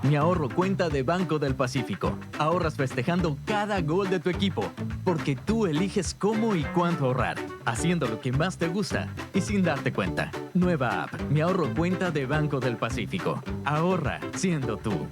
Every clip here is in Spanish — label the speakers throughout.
Speaker 1: mi ahorro cuenta de Banco del Pacífico. Ahorras festejando cada gol de tu equipo, porque tú eliges cómo y cuánto ahorrar, haciendo lo que más te gusta y sin darte cuenta. Nueva app, mi ahorro cuenta de Banco del Pacífico. Ahorra siendo tú.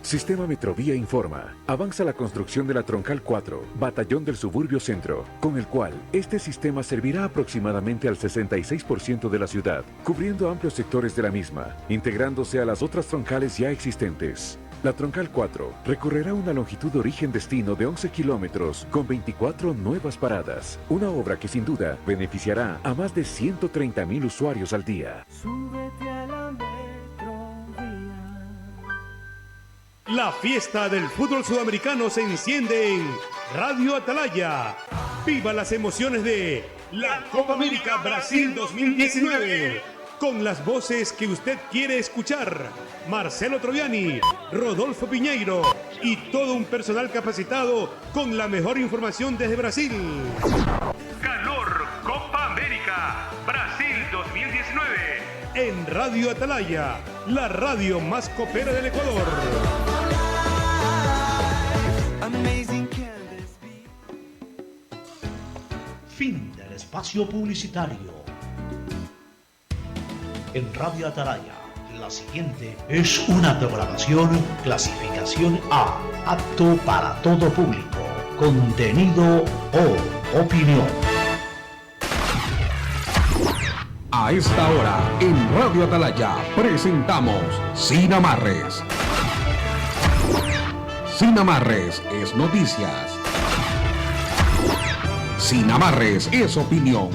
Speaker 2: Sistema Metrovía informa. Avanza la construcción de la Troncal 4, Batallón del Suburbio Centro, con el cual este sistema servirá aproximadamente al 66% de la ciudad, cubriendo amplios sectores de la misma, integrándose a las otras troncales ya existentes. La Troncal 4 recorrerá una longitud origen-destino de 11 kilómetros con 24 nuevas paradas. Una obra que sin duda beneficiará a más de 130,000 usuarios al día.
Speaker 3: Súbete a la Metrovía.
Speaker 4: La fiesta del fútbol sudamericano se enciende en Radio Atalaya. ¡Viva las emociones de la Copa América Brasil 2019! Con las voces que usted quiere escuchar. Marcelo Troviani, Rodolfo Piñeiro y todo un personal capacitado con la mejor información desde Brasil. Calor Copa América Brasil 2019. En Radio Atalaya, la radio más copera del Ecuador.
Speaker 5: Fin del espacio publicitario. En Radio Atalaya, la siguiente es una programación clasificación A, apto para todo público, contenido o opinión.
Speaker 6: A esta hora, en Radio Atalaya, presentamos Sin Amarres. Sin Amarres es noticias. Sin Amarres es opinión.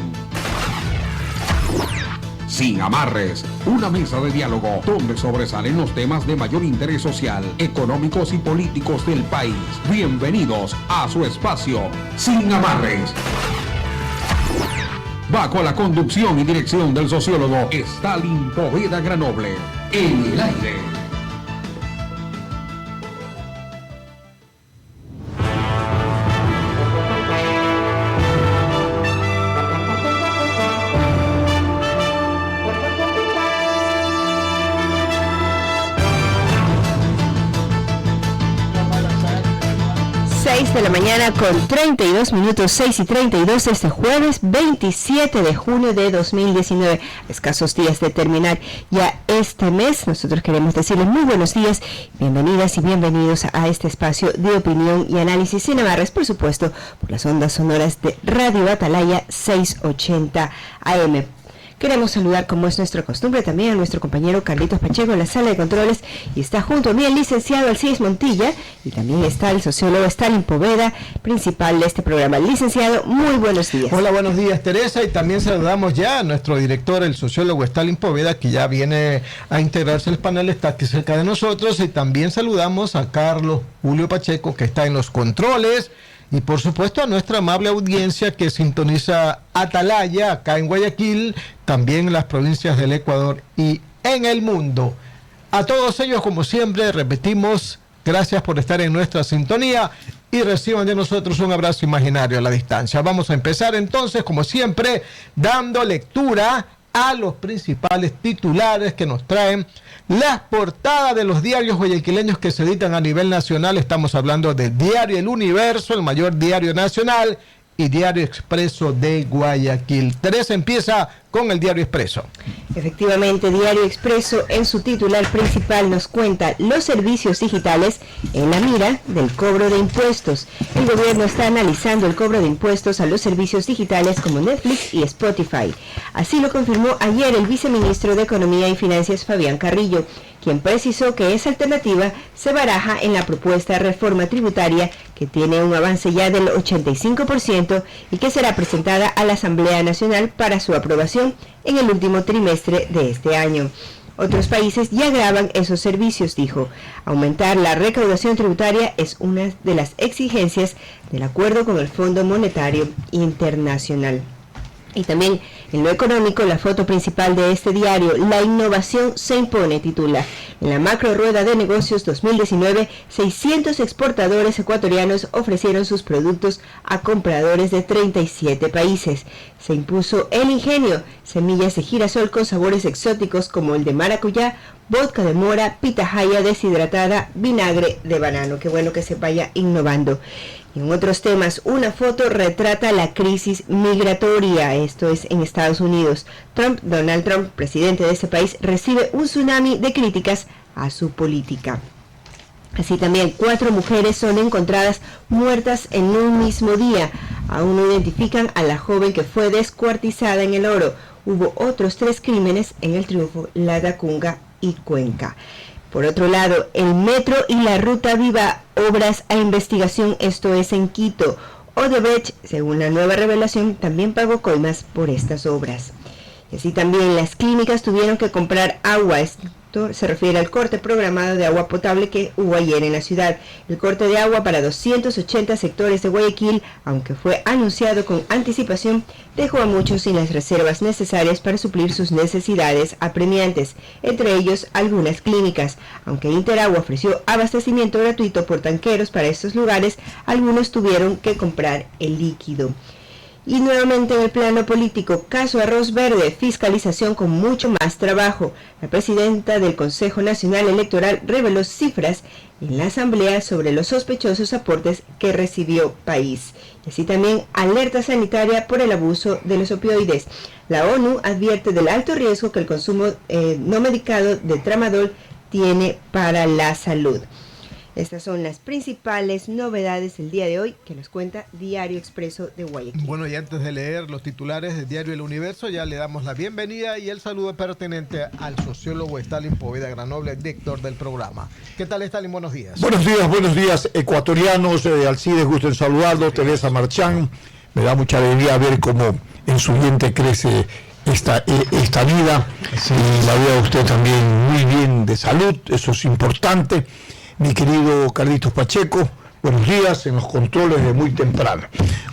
Speaker 6: Sin Amarres, una mesa de diálogo donde sobresalen los temas de mayor interés social, económicos y políticos del país. Bienvenidos a su espacio Sin Amarres. Bajo la conducción y dirección del sociólogo Stalin Poveda Granoble. En el aire.
Speaker 7: 6 de la mañana con 32 minutos, 6:32 este jueves 27 de junio de 2019. Escasos días de terminar ya este mes. Nosotros queremos decirles muy buenos días, bienvenidas y bienvenidos a este espacio de opinión y análisis sin amarres, por supuesto, por las ondas sonoras de Radio Atalaya 680 AM. Queremos saludar, como es nuestra costumbre, también a nuestro compañero Carlitos Pacheco en la sala de controles, y está junto a mí el licenciado Alcides Montilla, y también está el sociólogo Stalin Poveda, principal de este programa. Licenciado, muy buenos días.
Speaker 8: Hola, buenos días, Teresa, y también saludamos ya a nuestro director, el sociólogo Stalin Poveda, que ya viene a integrarse al panel, está aquí cerca de nosotros, y también saludamos a Carlos Julio Pacheco, que está en los controles, y por supuesto a nuestra amable audiencia que sintoniza Atalaya acá en Guayaquil, también en las provincias del Ecuador y en el mundo. A todos ellos, como siempre, repetimos, gracias por estar en nuestra sintonía y reciban de nosotros un abrazo imaginario a la distancia. Vamos a empezar entonces, como siempre, dando lectura a los principales titulares que nos traen las portadas de los diarios guayaquileños que se editan a nivel nacional. Estamos hablando del diario El Universo, el mayor diario nacional, y Diario Expreso de Guayaquil. Teresa empieza con el Diario Expreso.
Speaker 7: Efectivamente, Diario Expreso en su titular principal nos cuenta los servicios digitales en la mira del cobro de impuestos. El gobierno está analizando el cobro de impuestos a los servicios digitales como Netflix y Spotify. Así lo confirmó ayer el viceministro de Economía y Finanzas, Fabián Carrillo, quien precisó que esa alternativa se baraja en la propuesta de reforma tributaria, que tiene un avance ya del 85% y que será presentada a la Asamblea Nacional para su aprobación en el último trimestre de este año. Otros países ya graban esos servicios, dijo. Aumentar la recaudación tributaria es una de las exigencias del acuerdo con el Fondo Monetario Internacional. Y también en lo económico, la foto principal de este diario, La innovación se impone, titula. En la macro rueda de negocios 2019, 600 exportadores ecuatorianos ofrecieron sus productos a compradores de 37 países. Se impuso el ingenio, semillas de girasol con sabores exóticos como el de maracuyá, vodka de mora, pitahaya deshidratada, vinagre de banano. Qué bueno que se vaya innovando. Y en otros temas, una foto retrata la crisis migratoria. Esto es en Estados Unidos. Donald Trump, presidente de ese país, recibe un tsunami de críticas a su política. Así también, 4 mujeres son encontradas muertas en un mismo día. Aún no identifican a la joven que fue descuartizada en El Oro. Hubo otros 3 crímenes en El Triunfo, Latacunga y Cuenca. Por otro lado, el metro y la ruta viva, obras a investigación, esto es en Quito. Odebrecht, según la nueva revelación, también pagó coimas por estas obras. Y así también las clínicas tuvieron que comprar agua. Esto se refiere al corte programado de agua potable que hubo ayer en la ciudad. El corte de agua para 280 sectores de Guayaquil, aunque fue anunciado con anticipación, dejó a muchos sin las reservas necesarias para suplir sus necesidades apremiantes, entre ellos algunas clínicas. Aunque Interagua ofreció abastecimiento gratuito por tanqueros para estos lugares, algunos tuvieron que comprar el líquido. Y nuevamente en el plano político, caso Arroz Verde, fiscalización con mucho más trabajo. La presidenta del Consejo Nacional Electoral reveló cifras en la asamblea sobre los sospechosos aportes que recibió país. Y así también alerta sanitaria por el abuso de los opioides. La ONU advierte del alto riesgo que el consumo no medicado de tramadol tiene para la salud. Estas son las principales novedades del día de hoy que nos cuenta Diario Expreso de Guayaquil.
Speaker 8: Bueno, y antes de leer los titulares del Diario El Universo, ya le damos la bienvenida y el saludo pertinente al sociólogo Stalin Poveda Granoble, director del programa. ¿Qué tal, Stalin? Buenos días.
Speaker 9: Buenos días, ecuatorianos. Alcides, gusto en saludarlos. Teresa Marchán, me da mucha alegría ver cómo en su vientre crece esta vida. Sí. Y la veo a usted también muy bien de salud, eso es importante. Mi querido Carlitos Pacheco, buenos días, en los controles de muy temprano.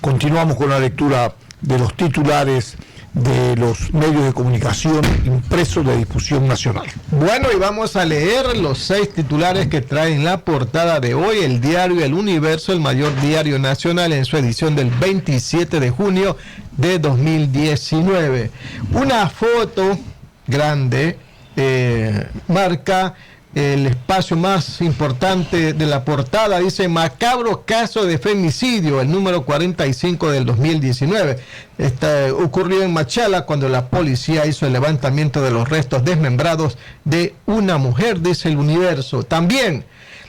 Speaker 9: Continuamos con la lectura de los titulares de los medios de comunicación impresos de difusión nacional.
Speaker 8: Bueno, y vamos a leer los 6 titulares que traen la portada de hoy, el diario El Universo, el mayor diario nacional, en su edición del 27 de junio de 2019. Una foto grande marca el espacio más importante de la portada. Dice: macabro caso de femicidio, el número 45 del 2019. Ocurrió en Machala cuando la policía hizo el levantamiento de los restos desmembrados de una mujer, dice El Universo. También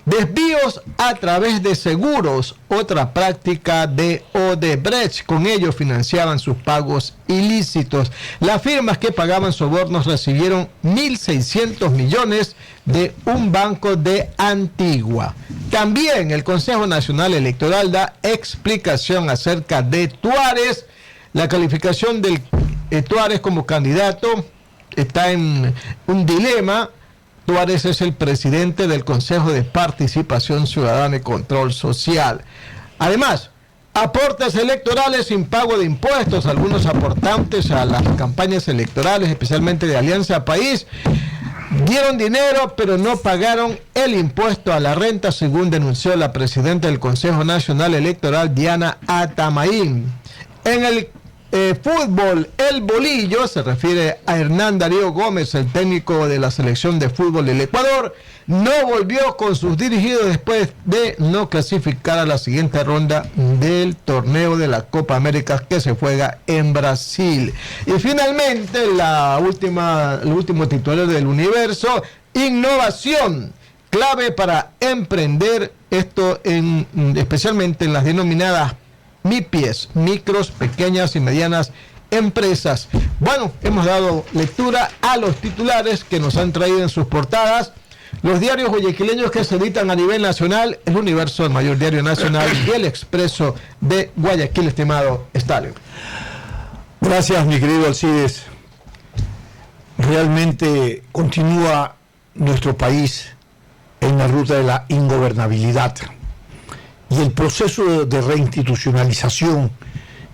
Speaker 8: desvíos a través de seguros, otra práctica de Odebrecht. Con ello financiaban sus pagos ilícitos. Las firmas que pagaban sobornos recibieron 1.600 millones de un banco de Antigua. También el Consejo Nacional Electoral da explicación acerca de Tuárez. La calificación del Tuárez como candidato está en un dilema. Tuárez es el presidente del Consejo de Participación Ciudadana y Control Social. Además, aportes electorales sin pago de impuestos. Algunos aportantes a las campañas electorales, especialmente de Alianza País, dieron dinero pero no pagaron el impuesto a la renta, según denunció la presidenta del Consejo Nacional Electoral, Diana Atamaín. En el fútbol, el bolillo, se refiere a Hernán Darío Gómez, el técnico de la selección de fútbol del Ecuador, no volvió con sus dirigidos después de no clasificar a la siguiente ronda del torneo de la Copa América que se juega en Brasil. Y finalmente, el último titular del Universo: innovación, clave para emprender, esto especialmente en las denominadas MIPIES, micros, pequeñas y medianas empresas. Bueno, hemos dado lectura a los titulares que nos han traído en sus portadas los diarios guayaquileños que se editan a nivel nacional: El Universo, el mayor diario nacional, y El Expreso de Guayaquil, estimado Stalin.
Speaker 9: Gracias, mi querido Alcides. Realmente continúa nuestro país en la ruta de la ingobernabilidad. Y el proceso de reinstitucionalización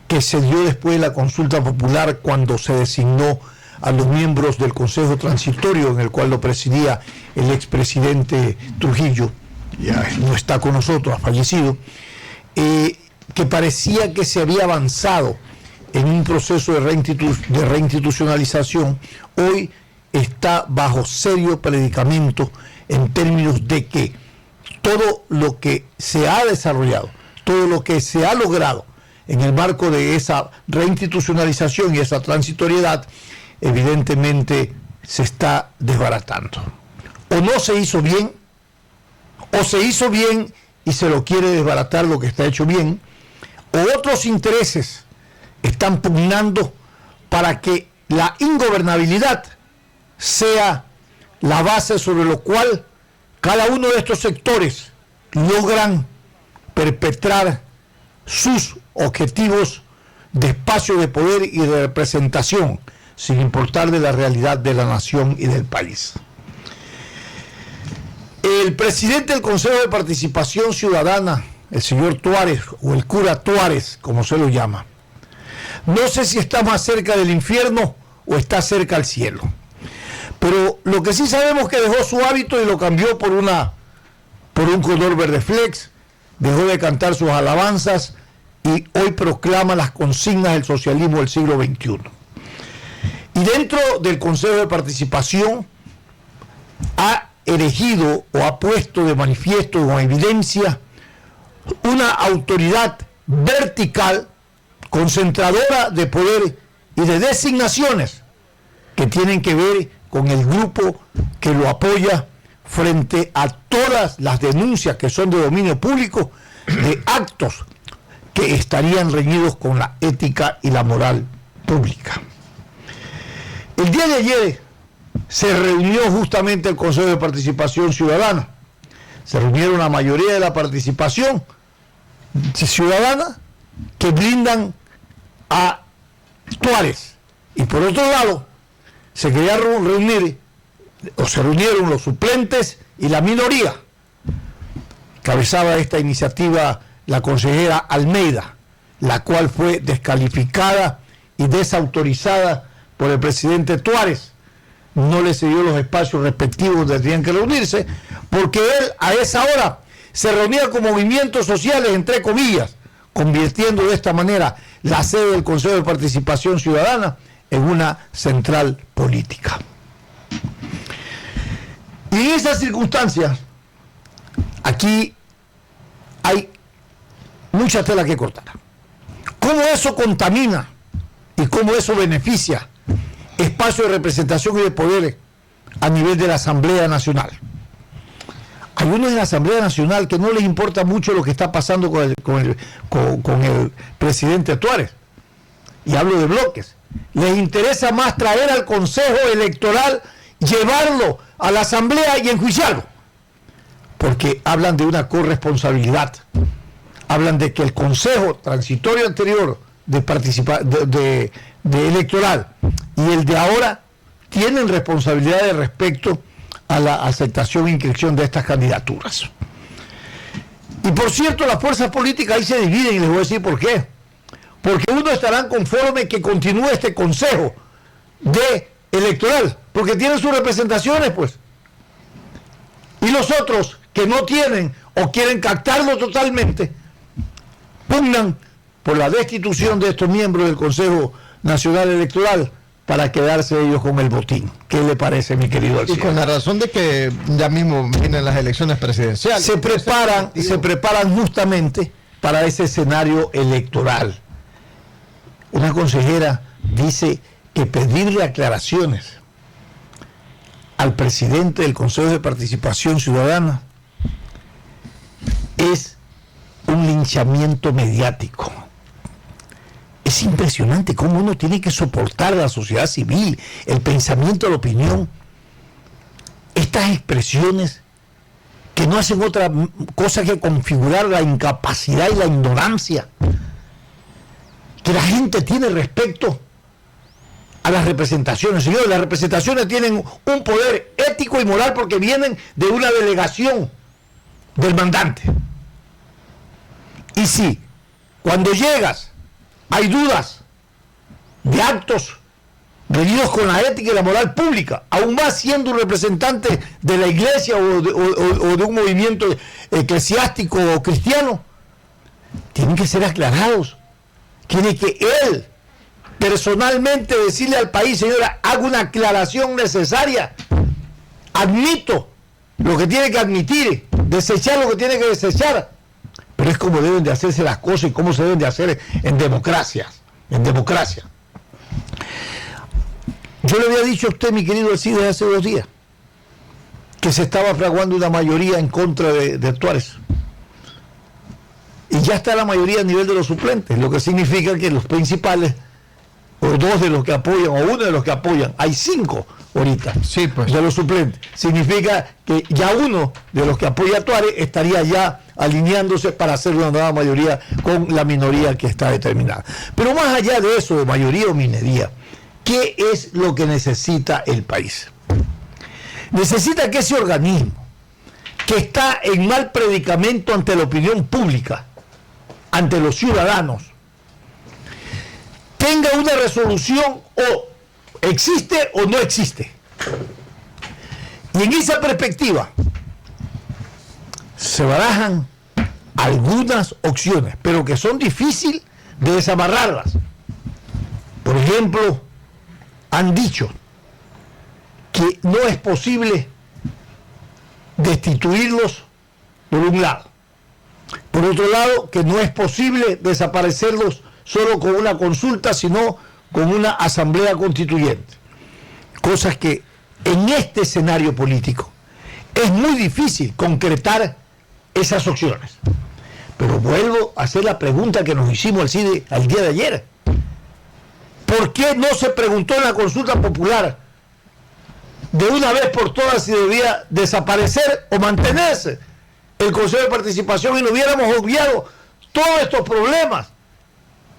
Speaker 9: que se dio después de la consulta popular, cuando se designó a los miembros del Consejo Transitorio, en el cual lo presidía el expresidente Trujillo, ya no está con nosotros, ha fallecido, que parecía que se había avanzado en un proceso de reinstitucionalización, hoy está bajo serio predicamento en términos de que todo lo que se ha desarrollado, todo lo que se ha logrado en el marco de esa reinstitucionalización y esa transitoriedad, evidentemente se está desbaratando. O no se hizo bien, o se hizo bien y se lo quiere desbaratar lo que está hecho bien, o otros intereses están pugnando para que la ingobernabilidad sea la base sobre lo cual cada uno de estos sectores logran perpetrar sus objetivos de espacio de poder y de representación, sin importar de la realidad de la nación y del país. El presidente del Consejo de Participación Ciudadana, el señor Tuárez, o el cura Tuárez, como se lo llama, no sé si está más cerca del infierno o está cerca al cielo. Pero lo que sí sabemos es que dejó su hábito y lo cambió por un color verde flex, dejó de cantar sus alabanzas y hoy proclama las consignas del socialismo del siglo XXI. Y dentro del Consejo de Participación ha erigido o ha puesto de manifiesto o en evidencia una autoridad vertical, concentradora de poder y de designaciones que tienen que ver con el grupo que lo apoya frente a todas las denuncias que son de dominio público de actos que estarían reñidos con la ética y la moral pública. El día de ayer se reunió justamente el Consejo de Participación Ciudadana. Se reunieron la mayoría de la participación ciudadana que brindan a Tuárez. Y por otro lado, se quería reunir, o se reunieron los suplentes y la minoría. Cabezaba esta iniciativa la consejera Almeida, la cual fue descalificada y desautorizada por el presidente Tuárez. No le cedió los espacios respectivos donde tenían que reunirse, porque él a esa hora se reunía con movimientos sociales, entre comillas, convirtiendo de esta manera la sede del Consejo de Participación Ciudadana en una central política. Y en esas circunstancias, aquí hay mucha tela que cortar. ¿Cómo eso contamina y cómo eso beneficia espacio de representación y de poderes a nivel de la Asamblea Nacional? Hay unos en la Asamblea Nacional que no les importa mucho lo que está pasando con el presidente Tuárez, y hablo de bloques. Les interesa más traer al Consejo Electoral, llevarlo a la Asamblea y enjuiciarlo, porque hablan de una corresponsabilidad, hablan de que el Consejo transitorio anterior de electoral y el de ahora tienen responsabilidades respecto a la aceptación e inscripción de estas candidaturas. Y por cierto, las fuerzas políticas ahí se dividen, y les voy a decir por qué. Porque unos estarán conformes que continúe este consejo electoral, porque tienen sus representaciones, pues. Y los otros que no tienen o quieren captarlo totalmente, pugnan por la destitución de estos miembros del Consejo Nacional Electoral para quedarse ellos con el botín. ¿Qué le parece, mi querido Alcides?
Speaker 8: Y con la razón de que ya mismo vienen las elecciones presidenciales.
Speaker 9: Se preparan justamente para ese escenario electoral. Una consejera dice que pedirle aclaraciones al presidente del Consejo de Participación Ciudadana es un linchamiento mediático. Es impresionante cómo uno tiene que soportar a la sociedad civil, el pensamiento, la opinión, estas expresiones que no hacen otra cosa que configurar la incapacidad y la ignorancia que la gente tiene respecto a las representaciones. Señores, las representaciones tienen un poder ético y moral porque vienen de una delegación del mandante. Y si cuando llegas hay dudas de actos venidos con la ética y la moral pública, aún más siendo un representante de la iglesia o de un movimiento eclesiástico o cristiano, tienen que ser aclarados. Tiene que él personalmente decirle al país, señora, hago una aclaración necesaria, admito lo que tiene que admitir, desechar lo que tiene que desechar, pero es como deben de hacerse las cosas y cómo se deben de hacer en democracia. Yo le había dicho a usted, mi querido Alcides, hace 2 días, que se estaba fraguando una mayoría en contra de Tuárez. Y ya está la mayoría a nivel de los suplentes, lo que significa que los principales, o 2 de los que apoyan, o 1 de los que apoyan, hay 5 ahorita,
Speaker 8: sí, pues,
Speaker 9: de los suplentes. Significa que ya 1 de los que apoya a Tuárez estaría ya alineándose para hacer una nueva mayoría con la minoría que está determinada. Pero más allá de eso, de mayoría o minoría, ¿qué es lo que necesita el país? Necesita que ese organismo, que está en mal predicamento ante la opinión pública, ante los ciudadanos, tenga una resolución o existe o no existe. Y en esa perspectiva se barajan algunas opciones, pero que son difíciles de desamarrarlas. Por ejemplo, han dicho que no es posible destituirlos por un lado. Por otro lado, que no es posible desaparecerlos solo con una consulta, sino con una asamblea constituyente. Cosas que en este escenario político es muy difícil concretar esas opciones. Pero vuelvo a hacer la pregunta que nos hicimos al CIDE al día de ayer. ¿Por qué no se preguntó en la consulta popular de una vez por todas si debía desaparecer o mantenerse el Consejo de Participación y no hubiéramos obviado todos estos problemas?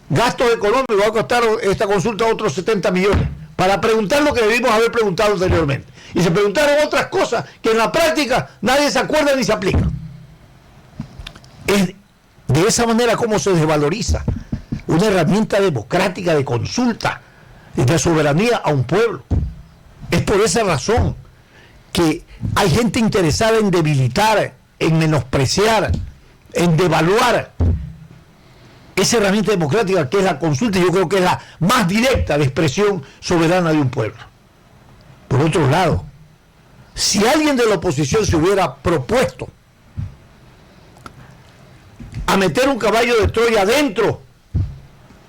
Speaker 9: Gastos económicos, va a costar esta consulta otros 70 millones, para preguntar lo que debimos haber preguntado anteriormente. Y se preguntaron otras cosas que en la práctica nadie se acuerda ni se aplica. Es de esa manera como se desvaloriza una herramienta democrática de consulta y de soberanía a un pueblo. Es por esa razón que hay gente interesada en debilitar, en menospreciar, en devaluar esa herramienta democrática que es la consulta, y yo creo que es la más directa de expresión soberana de un pueblo. Por otro lado, si alguien de la oposición se hubiera propuesto a meter un caballo de Troya dentro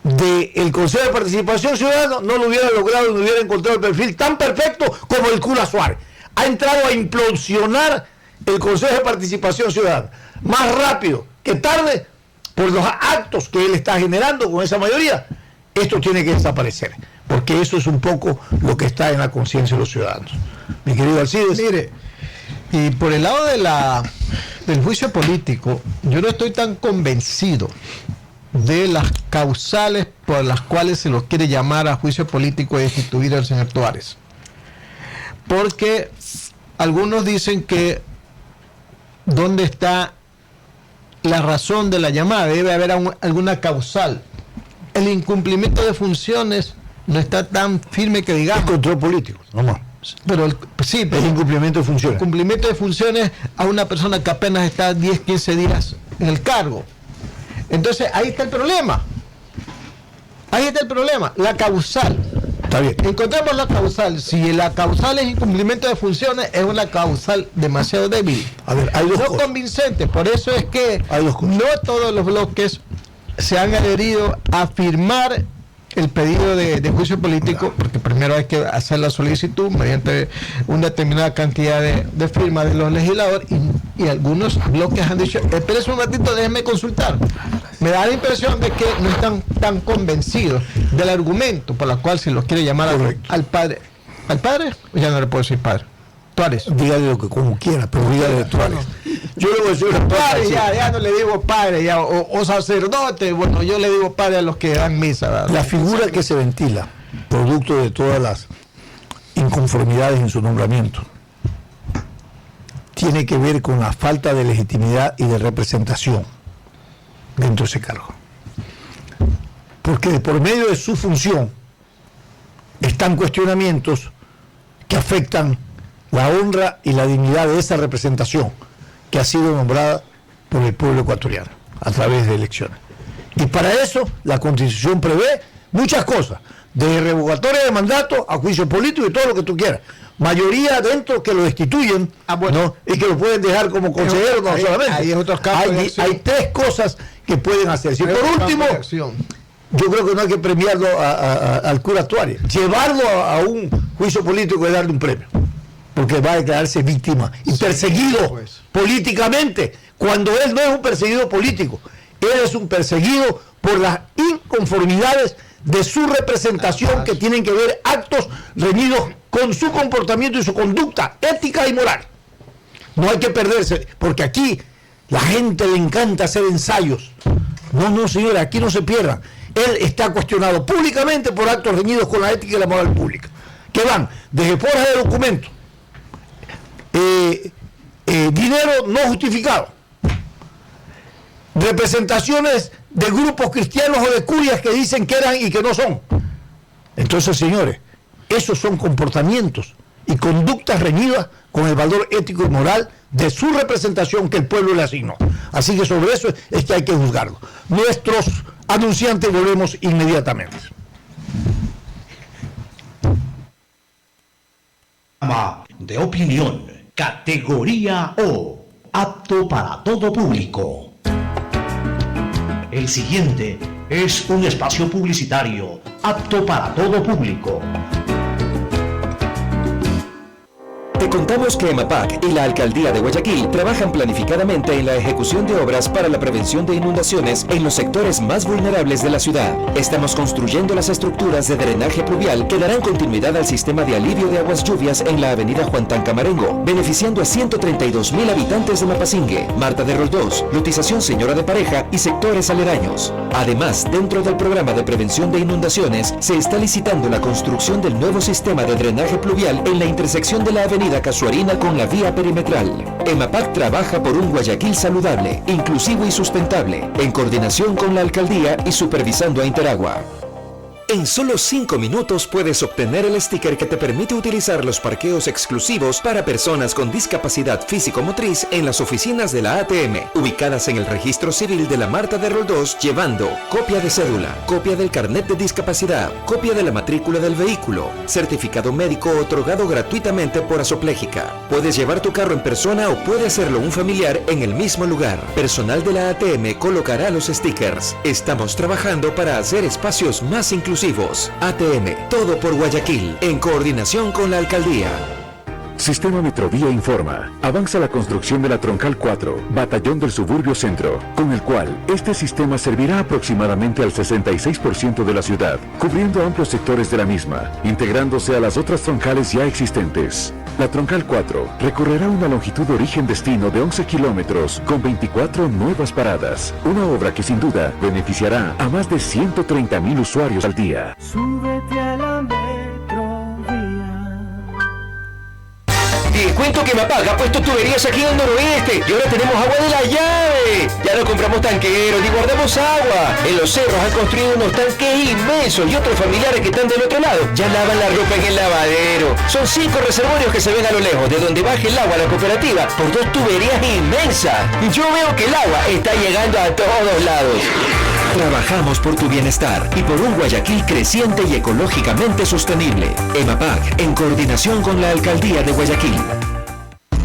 Speaker 9: del Consejo de Participación Ciudadana, no lo hubiera logrado y no hubiera encontrado el perfil tan perfecto como el Cura Suárez. Ha entrado a implosionar el Consejo de Participación Ciudadana más rápido que tarde, por los actos que él está generando con esa mayoría. Esto tiene que desaparecer, porque eso es un poco lo que está en la conciencia de los ciudadanos. Mi querido Alcides.
Speaker 8: Mire, y por el lado del juicio político, yo no estoy tan convencido de las causales por las cuales se los quiere llamar a juicio político y destituir al señor Tuárez. Porque algunos dicen que ¿dónde está la razón de la llamada? Debe haber alguna causal. El incumplimiento de funciones no está tan firme que digamos.
Speaker 9: Es control político, no más.
Speaker 8: Pero sí, pero
Speaker 9: es incumplimiento de funciones.
Speaker 8: Cumplimiento de funciones a una persona que apenas está 10, 15 días en el cargo. Entonces ahí está el problema. Ahí está el problema, la causal.
Speaker 9: Está bien.
Speaker 8: Encontramos la causal. Si la causal es incumplimiento de funciones, es una causal demasiado débil.
Speaker 9: A ver, hay dos
Speaker 8: no
Speaker 9: cosas.
Speaker 8: Convincente. Por eso es que
Speaker 9: no
Speaker 8: todos los bloques se han adherido a firmar el pedido de juicio político, porque primero hay que hacer la solicitud mediante una determinada cantidad de firmas de los legisladores, y algunos bloques han dicho, espérese un ratito, déjeme consultar. Me da la impresión de que no están tan convencidos del argumento por el cual se los quiere llamar al padre. ¿Al padre? Ya no le puedo decir padre. Tuárez.
Speaker 9: Dígale lo que como quiera, pero dígale de Tuárez. Yo le voy a decir una
Speaker 8: padre, ya no le digo padre, ya, o sacerdote, bueno, yo le digo padre a los que dan misa, ¿verdad?
Speaker 9: La figura que se ventila, producto de todas las inconformidades en su nombramiento, tiene que ver con la falta de legitimidad y de representación dentro de ese cargo. Porque por medio de su función están cuestionamientos que afectan la honra y la dignidad de esa representación que ha sido nombrada por el pueblo ecuatoriano a través de elecciones. Y para eso la Constitución prevé muchas cosas, de revocatoria de mandato a juicio político y todo lo que tú quieras. Mayoría adentro que lo destituyen, ¿no? Y que lo pueden dejar como consejero, no solamente. Hay tres cosas que pueden hacer. Y por último, yo creo que no hay que premiarlo al cura Tuárez. Llevarlo a un juicio político y darle un premio, porque va a declararse víctima y perseguido políticamente, cuando él no es un perseguido político, él es un perseguido por las inconformidades de su representación, que tienen que ver actos reñidos con su comportamiento y su conducta ética y moral. No hay que perderse, porque aquí la gente le encanta hacer ensayos. No, señores, aquí no se pierdan. Él está cuestionado públicamente por actos reñidos con la ética y la moral pública, que van desde forja de documentos, dinero no justificado, representaciones de grupos cristianos o de curias que dicen que eran y que no son. Entonces, señores, esos son comportamientos y conductas reñidas con el valor ético y moral de su representación que el pueblo le asignó. Así que sobre eso es que hay que juzgarlo. Nuestros anunciantes, volvemos inmediatamente.
Speaker 5: De opinión, categoría O, apto para todo público. El siguiente es un espacio publicitario apto para todo público.
Speaker 10: Te contamos que EMAPAC y la Alcaldía de Guayaquil trabajan planificadamente en la ejecución de obras para la prevención de inundaciones en los sectores más vulnerables de la ciudad. Estamos construyendo las estructuras de drenaje pluvial que darán continuidad al sistema de alivio de aguas lluvias en la avenida Juan Tancamarengo, beneficiando a 132,000 habitantes de Mapasingue, Marta de Roldós, Lotización Señora de Pareja y sectores aledaños. Además, dentro del programa de prevención de inundaciones, se está licitando la construcción del nuevo sistema de drenaje pluvial en la intersección de la avenida Casuarina con la vía perimetral. EMAPAC trabaja por un Guayaquil saludable, inclusivo y sustentable, en coordinación con la Alcaldía y supervisando a Interagua. En solo 5 minutos puedes obtener el sticker que te permite utilizar los parqueos exclusivos para personas con discapacidad físico-motriz en las oficinas de la ATM, ubicadas en el registro civil de la Marta de Roldós, llevando copia de cédula, copia del carnet de discapacidad, copia de la matrícula del vehículo, certificado médico otorgado gratuitamente por Asoplégica. Puedes llevar tu carro en persona o puede hacerlo un familiar en el mismo lugar. Personal de la ATM colocará los stickers. Estamos trabajando para hacer espacios más inclusivos. ATM, todo por Guayaquil, en coordinación con la Alcaldía.
Speaker 2: Sistema Metrovía informa. Avanza la construcción de la Troncal 4, Batallón del Suburbio Centro, con el cual este sistema servirá aproximadamente al 66% de la ciudad, cubriendo amplios sectores de la misma, integrándose a las otras troncales ya existentes. La Troncal 4 recorrerá una longitud origen-destino de 11 kilómetros con 24 nuevas paradas, una obra que sin duda beneficiará a más de 130,000 usuarios al día.
Speaker 3: Súbete a la
Speaker 10: Te cuento que EMAPAC ha puesto tuberías aquí en el noroeste y ahora tenemos agua de la llave. Ya no compramos tanqueros ni guardamos agua. En los cerros han construido unos tanques inmensos y otros familiares que están del otro lado ya lavan la ropa en el lavadero. Son 5 reservorios que se ven a lo lejos, de donde baje el agua a la cooperativa por 2 tuberías inmensas. Yo veo que el agua está llegando a todos lados. Trabajamos por tu bienestar y por un Guayaquil creciente y ecológicamente sostenible. EMAPAC, en coordinación con la Alcaldía de Guayaquil.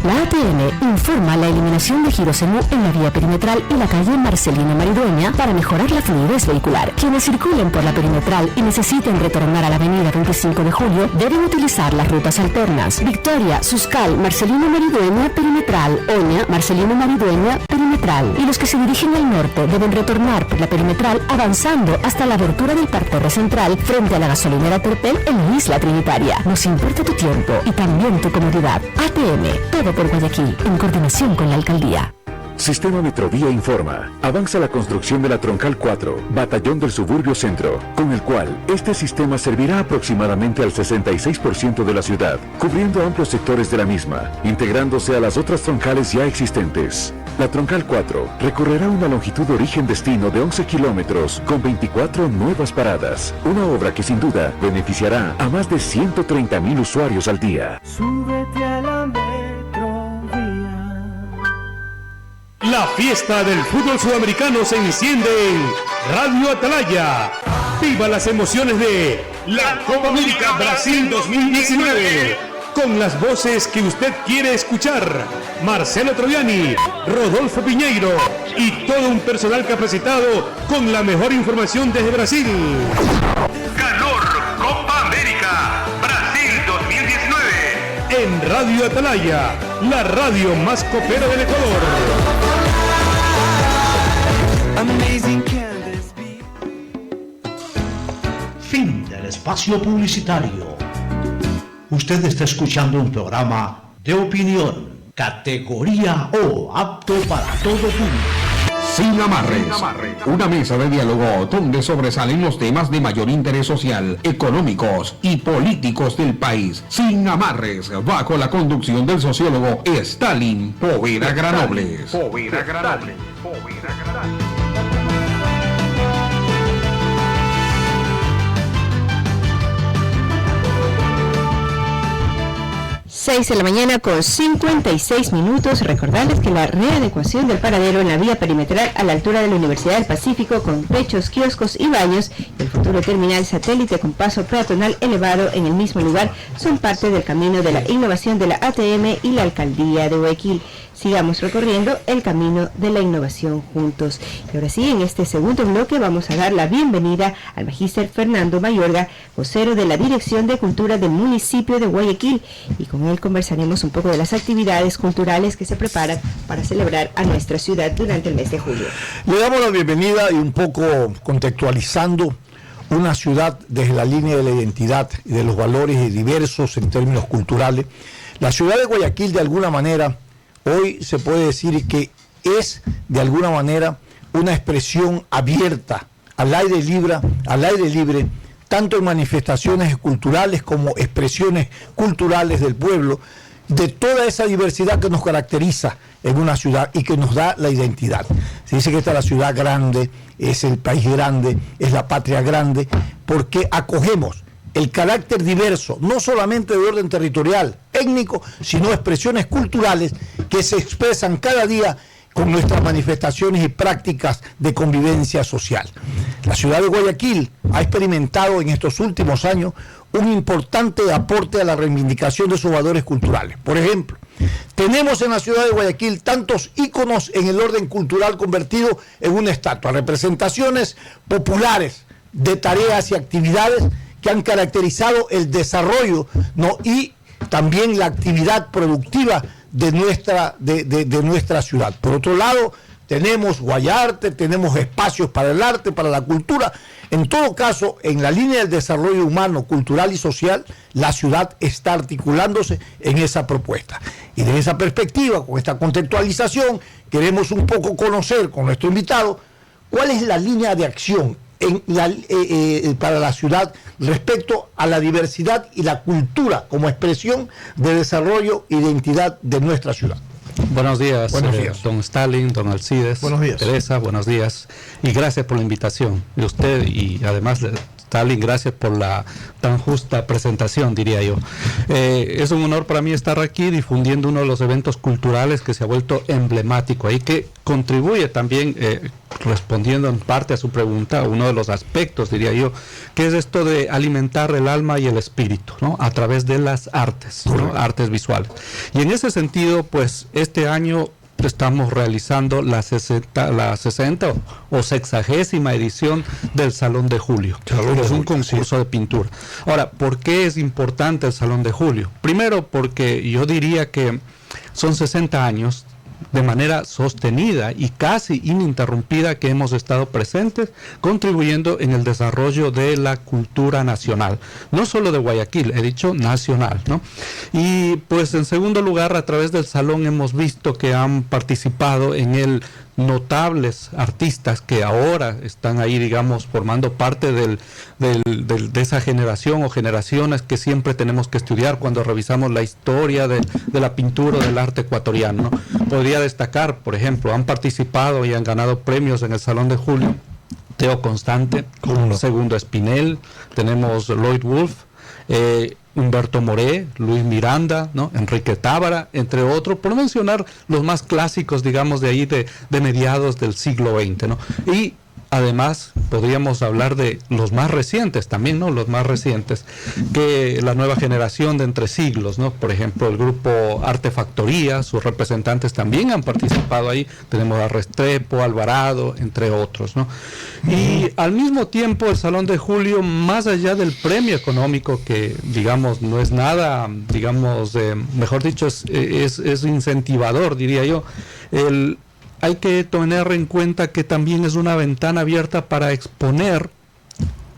Speaker 11: La ATM informa la eliminación de girosemú en la vía perimetral y la calle Marcelino Maridueña para mejorar la fluidez vehicular. Quienes circulen por la perimetral y necesiten retornar a la avenida 25 de Julio deben utilizar las rutas alternas: Victoria, Suscal, Marcelino Maridueña, perimetral; Oña, Marcelino Maridueña, perimetral. Y los que se dirigen al norte deben retornar por la perimetral avanzando hasta la abertura del parterre central frente a la gasolinera Terpel en la Isla Trinitaria. Nos importa tu tiempo y también tu comodidad. ATM, todo por Guayaquil, en coordinación con la Alcaldía.
Speaker 2: Sistema Metrovía informa. Avanza la construcción de la Troncal 4, Batallón del Suburbio Centro, con el cual este sistema servirá aproximadamente al 66% de la ciudad, cubriendo amplios sectores de la misma, integrándose a las otras troncales ya existentes. La Troncal 4 recorrerá una longitud origen-destino de 11 kilómetros con 24 nuevas paradas, una obra que sin duda beneficiará a más de 130,000 usuarios al día.
Speaker 3: Súbete a la
Speaker 4: La fiesta del fútbol sudamericano se enciende en Radio Atalaya. Viva las emociones de la Copa América Brasil 2019. Con las voces que usted quiere escuchar. Marcelo Troviani, Rodolfo Piñeiro y todo un personal capacitado con la mejor información desde Brasil. Calor Copa América Brasil 2019. En Radio Atalaya, la radio más copera del Ecuador.
Speaker 5: Fin del espacio publicitario. Usted está escuchando un programa de opinión, categoría O, apto para todo público.
Speaker 6: Sin amarres, una mesa de diálogo donde sobresalen los temas de mayor interés social, económicos y políticos del país. Sin amarres, bajo la conducción del sociólogo Stalin Poveda Granobles.
Speaker 7: 6 de la mañana con 56 minutos. Recordarles que la readecuación del paradero en la vía perimetral a la altura de la Universidad del Pacífico, con techos, kioscos y baños, y el futuro terminal satélite con paso peatonal elevado en el mismo lugar, son parte del camino de la innovación de la ATM y la Alcaldía de Guayaquil. Sigamos recorriendo el camino de la innovación juntos. Y ahora sí, en este segundo bloque vamos a dar la bienvenida al magíster Fernando Mayorga, vocero de la Dirección de Cultura del municipio de Guayaquil, y con él conversaremos un poco de las actividades culturales que se preparan para celebrar a nuestra ciudad durante el mes de julio.
Speaker 9: Le damos la bienvenida y un poco contextualizando una ciudad desde la línea de la identidad y de los valores diversos en términos culturales. La ciudad de Guayaquil, de alguna manera, hoy se puede decir que es de alguna manera una expresión abierta, al aire libre, tanto en manifestaciones culturales como expresiones culturales del pueblo, de toda esa diversidad que nos caracteriza en una ciudad y que nos da la identidad. Se dice que esta es la ciudad grande, es el país grande, es la patria grande, porque acogemos el carácter diverso, no solamente de orden territorial, étnico, sino expresiones culturales que se expresan cada día con nuestras manifestaciones y prácticas de convivencia social. La ciudad de Guayaquil ha experimentado en estos últimos años un importante aporte a la reivindicación de sus valores culturales. Por ejemplo, tenemos en la ciudad de Guayaquil tantos íconos en el orden cultural convertidos en una estatua, representaciones populares de tareas y actividades que han caracterizado el desarrollo, ¿no?, y también la actividad productiva de nuestra ciudad. Por otro lado, tenemos Guayarte, tenemos espacios para el arte, para la cultura. En todo caso, en la línea del desarrollo humano, cultural y social, la ciudad está articulándose en esa propuesta. Y desde esa perspectiva, con esta contextualización, queremos un poco conocer con nuestro invitado cuál es la línea de acción para la ciudad respecto a la diversidad y la cultura como expresión de desarrollo e identidad de nuestra ciudad.
Speaker 12: Buenos días, don Stalin, don Alcides,
Speaker 9: buenos días.
Speaker 12: Teresa, buenos días, y gracias por la invitación de usted, y además Stalin, gracias por la tan justa presentación, diría yo. Es un honor para mí estar aquí difundiendo uno de los eventos culturales que se ha vuelto emblemático y que contribuye también, respondiendo en parte a su pregunta, uno de los aspectos, diría yo, que es esto de alimentar el alma y el espíritu, ¿no?, a través de las artes, ¿no?, artes visuales. Y en ese sentido, pues este año estamos realizando la 60 o 60ª edición del Salón de Julio, que es un concurso de pintura. Ahora, ¿por qué es importante el Salón de Julio? Primero, porque yo diría que son 60 años de manera sostenida y casi ininterrumpida que hemos estado presentes, contribuyendo en el desarrollo de la cultura nacional, no solo de Guayaquil, he dicho nacional, ¿no? Y pues en segundo lugar, a través del salón hemos visto que han participado en él notables artistas que ahora están ahí, digamos, formando parte de esa generación o generaciones que siempre tenemos que estudiar cuando revisamos la historia de la pintura o del arte ecuatoriano, ¿no? Podría destacar, por ejemplo, han participado y han ganado premios en el Salón de Julio Teo Constante, Segundo Espinel, tenemos Lloyd Wolf, Humberto Moré, Luis Miranda, ¿no?, Enrique Tábara, entre otros, por mencionar los más clásicos, digamos, de ahí de mediados del siglo XX, ¿no? Y Además, podríamos hablar de los más recientes también, ¿no? Los más recientes, que la nueva generación de entre siglos, ¿no? Por ejemplo, el grupo Artefactoría, sus representantes también han participado ahí. Tenemos a Restrepo, Alvarado, entre otros, ¿no? Y al mismo tiempo, el Salón de Julio, más allá del premio económico, que, digamos, no es nada, digamos, mejor dicho, es incentivador, diría yo, hay que tener en cuenta que también es una ventana abierta para exponer,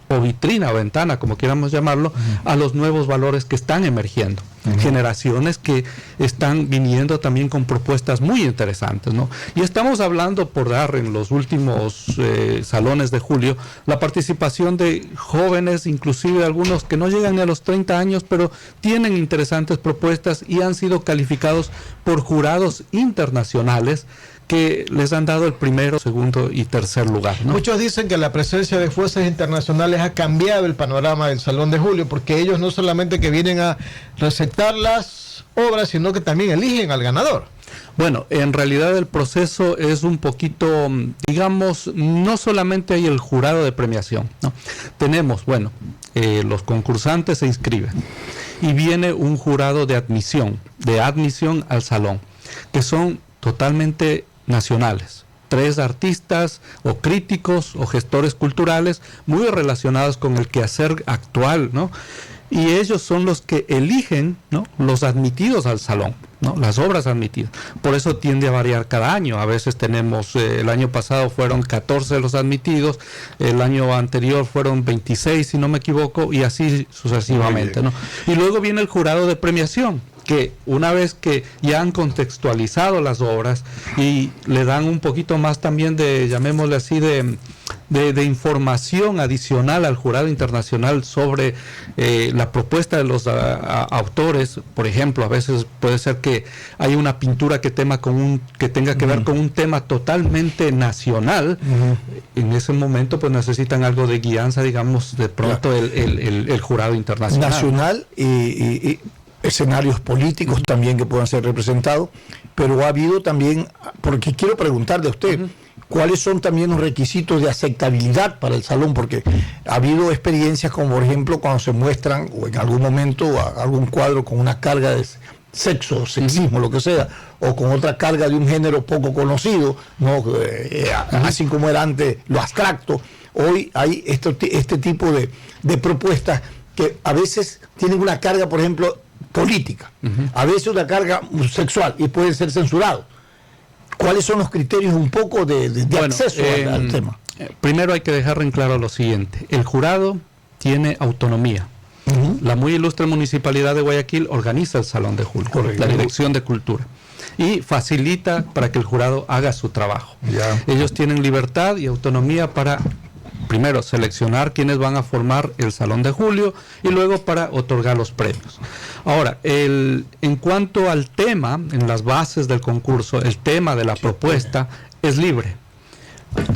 Speaker 12: o vitrina o ventana, como quieramos llamarlo, a los nuevos valores que están emergiendo. Generaciones que están viniendo también con propuestas muy interesantes, ¿no? Y estamos hablando, por dar en los últimos salones de julio, la participación de jóvenes, inclusive algunos que no llegan ni a los 30 años, pero tienen interesantes propuestas y han sido calificados por jurados internacionales que les han dado el primero, segundo y tercer lugar, ¿no?
Speaker 8: Muchos dicen que la presencia de fuerzas internacionales ha cambiado el panorama del Salón de Julio, porque ellos no solamente que vienen a recetar las obras, sino que también eligen al ganador.
Speaker 12: Bueno, en realidad el proceso es un poquito, digamos, no solamente hay el jurado de premiación, ¿no? Tenemos, bueno, los concursantes se inscriben y viene un jurado de admisión al salón, que son totalmente nacionales. 3 artistas o críticos o gestores culturales muy relacionados con el quehacer actual, ¿no? Y ellos son los que eligen, ¿no?, los admitidos al salón, ¿no?, las obras admitidas. Por eso tiende a variar cada año. A veces tenemos, el año pasado fueron 14 los admitidos, el año anterior fueron 26, si no me equivoco, y así sucesivamente, ¿no? Y luego viene el jurado de premiación, que una vez que ya han contextualizado las obras y le dan un poquito más también de, llamémosle así, de información adicional al jurado internacional sobre la propuesta de los autores. Por ejemplo, a veces puede ser que hay una pintura que tenga que ver con un tema totalmente nacional. En ese momento pues necesitan algo de guianza, digamos, de pronto el jurado internacional.
Speaker 9: Nacional y escenarios políticos también que puedan ser representados, pero ha habido también, porque quiero preguntarle a usted, ¿cuáles son también los requisitos de aceptabilidad para el salón? Porque ha habido experiencias como, por ejemplo, cuando se muestran, o en algún momento, algún cuadro con una carga de sexo, sexismo, lo que sea, o con otra carga de un género poco conocido, ¿no? Así como era antes lo abstracto. Hoy hay este tipo de propuestas que a veces tienen una carga, por ejemplo, política, a veces una carga sexual y pueden ser censurados. ¿Cuáles son los criterios un poco de acceso al tema?
Speaker 12: Primero hay que dejar en claro lo siguiente: el jurado tiene autonomía. La muy ilustre Municipalidad de Guayaquil organiza el Salón de Julio, la Dirección de Cultura, y facilita para que el jurado haga su trabajo. Ellos tienen libertad y autonomía para, primero, seleccionar quiénes van a formar el Salón de Julio y luego para otorgar los premios. Ahora, en cuanto al tema, en las bases del concurso, el tema de la propuesta es libre.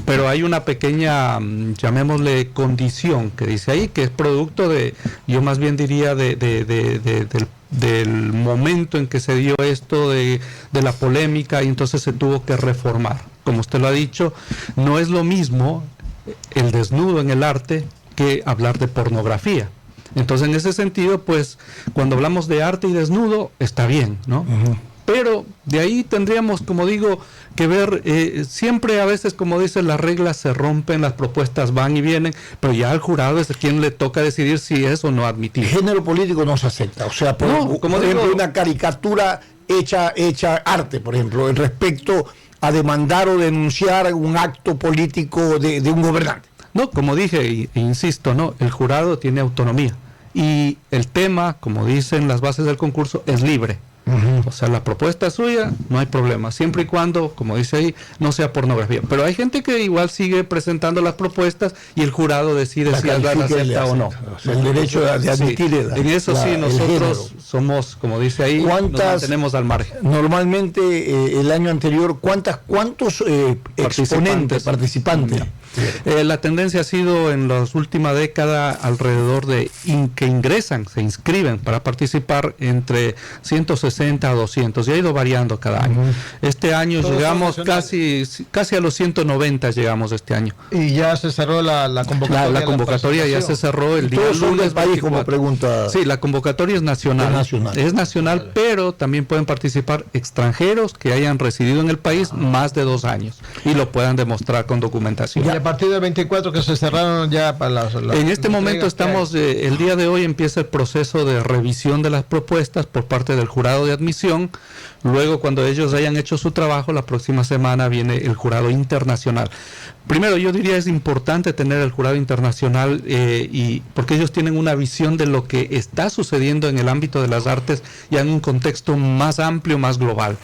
Speaker 12: Pero hay una pequeña, llamémosle, condición que dice ahí, que es producto de, yo más bien diría, del momento en que se dio esto, de la polémica, y entonces se tuvo que reformar. Como usted lo ha dicho, no es lo mismo el desnudo en el arte que hablar de pornografía. Entonces, en ese sentido, pues, cuando hablamos de arte y desnudo, está bien, ¿no? Pero de ahí tendríamos, como digo, que ver, siempre a veces, como dicen, las reglas se rompen, las propuestas van y vienen, pero ya al jurado es quien le toca decidir si es o no admitir.
Speaker 9: El género político no se acepta, o sea, por ejemplo, una caricatura hecha arte, por ejemplo, respecto a demandar o denunciar un acto político de un gobernante.
Speaker 12: No, como dije, e insisto, no, el jurado tiene autonomía y el tema, como dicen las bases del concurso, es libre. O sea, la propuesta es suya, no hay problema, siempre y cuando, como dice ahí, no sea pornografía. Pero hay gente que igual sigue presentando las propuestas y el jurado decide si la acepta o no.
Speaker 9: O sea, el derecho de admitir.
Speaker 12: En eso sí, nosotros somos, como dice ahí, nos mantenemos al margen.
Speaker 9: Normalmente, el año anterior, ¿cuántos participantes?
Speaker 12: La tendencia ha sido en las últimas décadas alrededor de que se inscriben para participar entre 160 a 200 y ha ido variando cada año. Este año llegamos casi a los 190 llegamos este año.
Speaker 8: Y ya se cerró la convocatoria.
Speaker 12: La convocatoria ya se cerró el día lunes.
Speaker 9: Del país, como pregunta.
Speaker 12: Sí, la convocatoria es nacional. Es nacional, pero también pueden participar extranjeros que hayan residido en el país más de 2 años y lo puedan demostrar con documentación.
Speaker 8: Y a partir del 24 que se cerraron ya para las
Speaker 12: en este momento estamos, el día de hoy empieza el proceso de revisión de las propuestas por parte del jurado de admisión. Luego, cuando ellos hayan hecho su trabajo, la próxima semana viene el jurado internacional. Primero, yo diría es importante tener el jurado internacional y porque ellos tienen una visión de lo que está sucediendo en el ámbito de las artes ya en un contexto más amplio, más global.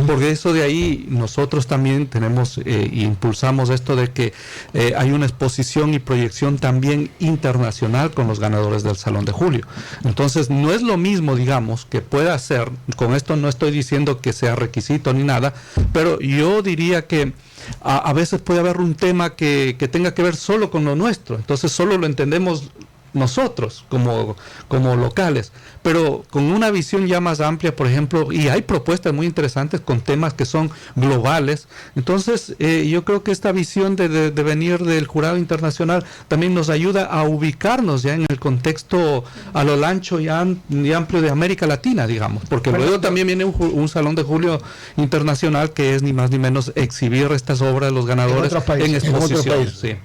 Speaker 12: Porque eso de ahí nosotros también tenemos impulsamos esto de que hay una exposición y proyección también internacional con los ganadores del Salón de Julio. Entonces, no es lo mismo, digamos, que pueda ser, con esto no estoy diciendo que sea requisito ni nada, pero yo diría que a veces puede haber un tema que tenga que ver solo con lo nuestro, entonces solo lo entendemos nosotros como locales, pero con una visión ya más amplia, por ejemplo, y hay propuestas muy interesantes con temas que son globales. Entonces yo creo que esta visión de venir del jurado internacional también nos ayuda a ubicarnos ya en el contexto a lo ancho y amplio de América Latina, digamos, porque luego también viene un Salón de Julio internacional que es ni más ni menos exhibir estas obras de los ganadores en exposición. Sí.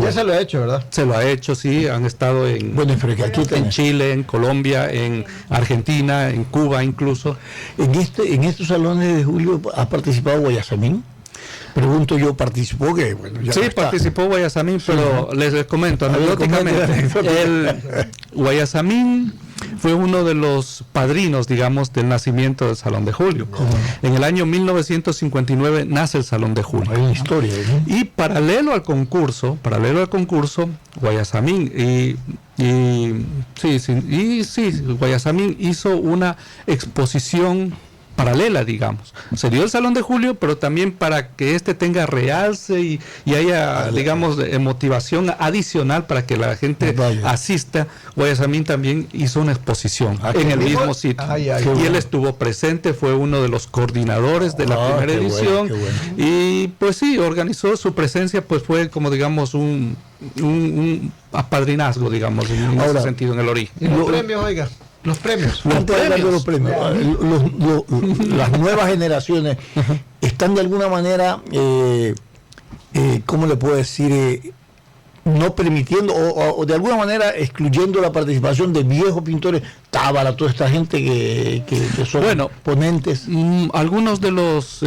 Speaker 8: Ya se lo ha hecho, ¿verdad?
Speaker 12: Se lo ha hecho, sí, han estado en Chile, en Colombia, en Argentina, en Cuba incluso.
Speaker 9: En estos salones de julio ha participado Guayasamín. Pregunto yo, ¿participó? Que, bueno, ya
Speaker 12: sí, participó Guayasamín, pero les comento anecdóticamente. El Guayasamín fue uno de los padrinos, digamos, del nacimiento del Salón de Julio. En el año 1959 nace el Salón de Julio.
Speaker 9: Hay una historia, ¿no?
Speaker 12: Y paralelo al concurso, Guayasamín Guayasamín hizo una exposición paralela, digamos. Se dio el Salón de Julio, pero también para que este tenga realce y haya, digamos, motivación adicional para que la gente asista. Guayasamín también hizo una exposición en el mismo sitio. Y él estuvo presente, fue uno de los coordinadores de la primera edición. Bueno. Y pues sí, organizó su presencia, pues fue como, digamos, un apadrinazgo, digamos, en ese sentido, en el origen.
Speaker 8: ¿Y los premios, oiga? Los premios.
Speaker 9: Las nuevas generaciones están de alguna manera, ¿cómo le puedo decir? No permitiendo o de alguna manera excluyendo la participación de viejos pintores, Tábara, toda esta gente que son ponentes.
Speaker 12: Algunos de los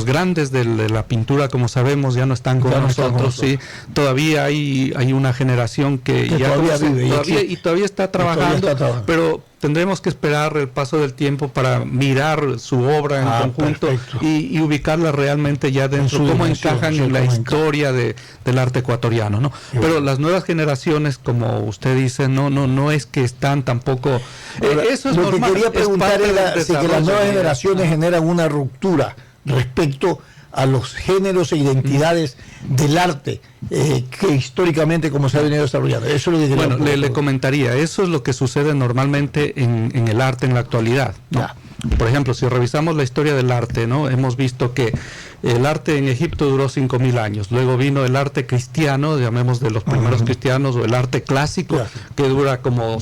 Speaker 12: grandes de la pintura, como sabemos, ya no están con nosotros. Sí, todavía hay una generación que ya todavía vive y todavía está trabajando, pero tendremos que esperar el paso del tiempo para mirar su obra en conjunto y ubicarla realmente ya dentro, cómo encajan en la historia del arte ecuatoriano, ¿no? Pero las nuevas generaciones, como usted dice, no es que están tampoco. Eso es
Speaker 9: lo
Speaker 12: normal.
Speaker 9: Que quería preguntar era si que las nuevas generaciones generan una ruptura respecto a los géneros e identidades del arte que históricamente como se ha venido desarrollando. Eso es lo que
Speaker 12: le comentaría, eso es lo que sucede normalmente en el arte en la actualidad, ¿no? Por ejemplo, si revisamos la historia del arte, ¿no? Hemos visto que el arte en Egipto duró 5.000 años, luego vino el arte cristiano, llamemos de los primeros cristianos, o el arte clásico, que dura como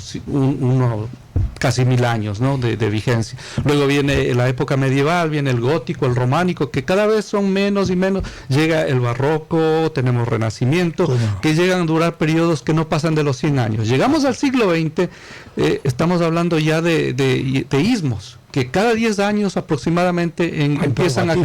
Speaker 12: casi 1.000 años, ¿no? de vigencia. Luego viene la época medieval, viene el gótico, el románico, que cada vez son menos y menos. Llega el barroco, tenemos renacimiento, que llegan a durar periodos que no pasan de los 100 años. Llegamos al siglo XX, estamos hablando ya de ismos, que cada 10 años aproximadamente empiezan a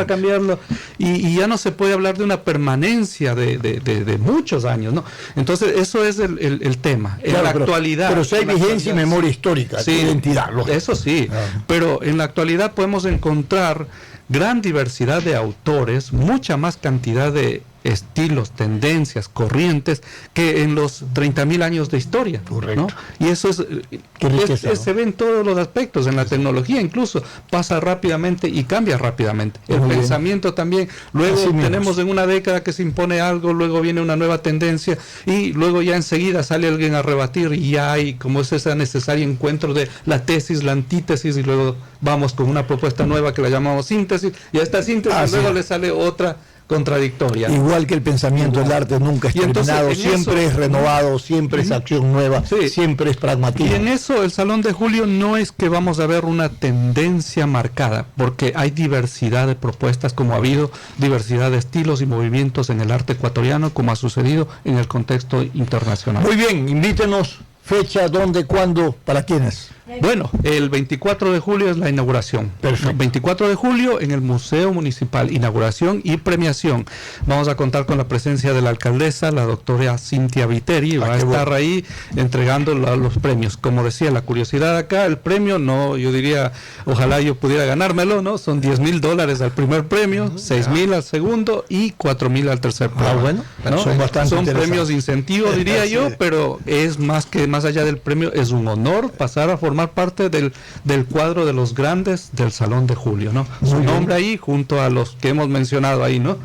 Speaker 12: cambiarlo, y ya no se puede hablar de una permanencia de muchos años, ¿no? Entonces eso es el tema. En la actualidad,
Speaker 9: pero si hay vigencia y memoria histórica, identidad,
Speaker 12: eso sí, pero en la actualidad podemos encontrar gran diversidad de autores, mucha más cantidad de estilos, tendencias, corrientes que en los 30.000 años de historia. Correcto. ¿No? Y eso se ve en todos los aspectos, en la tecnología incluso, pasa rápidamente y cambia rápidamente. El pensamiento también, luego tenemos en una década que se impone algo, luego viene una nueva tendencia y luego ya enseguida sale alguien a rebatir y ya hay como es ese necesario encuentro de la tesis, la antítesis y luego vamos con una propuesta nueva que la llamamos síntesis y a esta síntesis luego le sale otra contradictoria.
Speaker 9: Igual que el pensamiento del arte nunca es terminado, siempre es renovado, siempre es acción nueva, siempre es pragmatismo.
Speaker 12: Y en eso el Salón de Julio no es que vamos a ver una tendencia marcada, porque hay diversidad de propuestas, como ha habido diversidad de estilos y movimientos en el arte ecuatoriano, como ha sucedido en el contexto internacional.
Speaker 9: Muy bien, invítenos. Fecha, dónde, cuándo, para quiénes.
Speaker 12: Bueno, el 24 de julio es la inauguración. Perfecto. 24 de julio en el Museo Municipal, inauguración y premiación. Vamos a contar con la presencia de la alcaldesa, la doctora Cintia Viteri, va a estar ahí entregando los premios. Como decía, la curiosidad acá, el premio, no, yo diría, ojalá yo pudiera ganármelo, ¿no? Son $10,000 al primer premio, 6,000 al segundo y 4,000 al tercer premio.
Speaker 9: Bueno,
Speaker 12: ¿no?
Speaker 9: son
Speaker 12: premios de incentivo, diría yo, pero es más allá del premio, es un honor pasar a formar parte del cuadro de los grandes del Salón de Julio, ¿no? Su nombre ahí junto a los que hemos mencionado ahí, ¿no?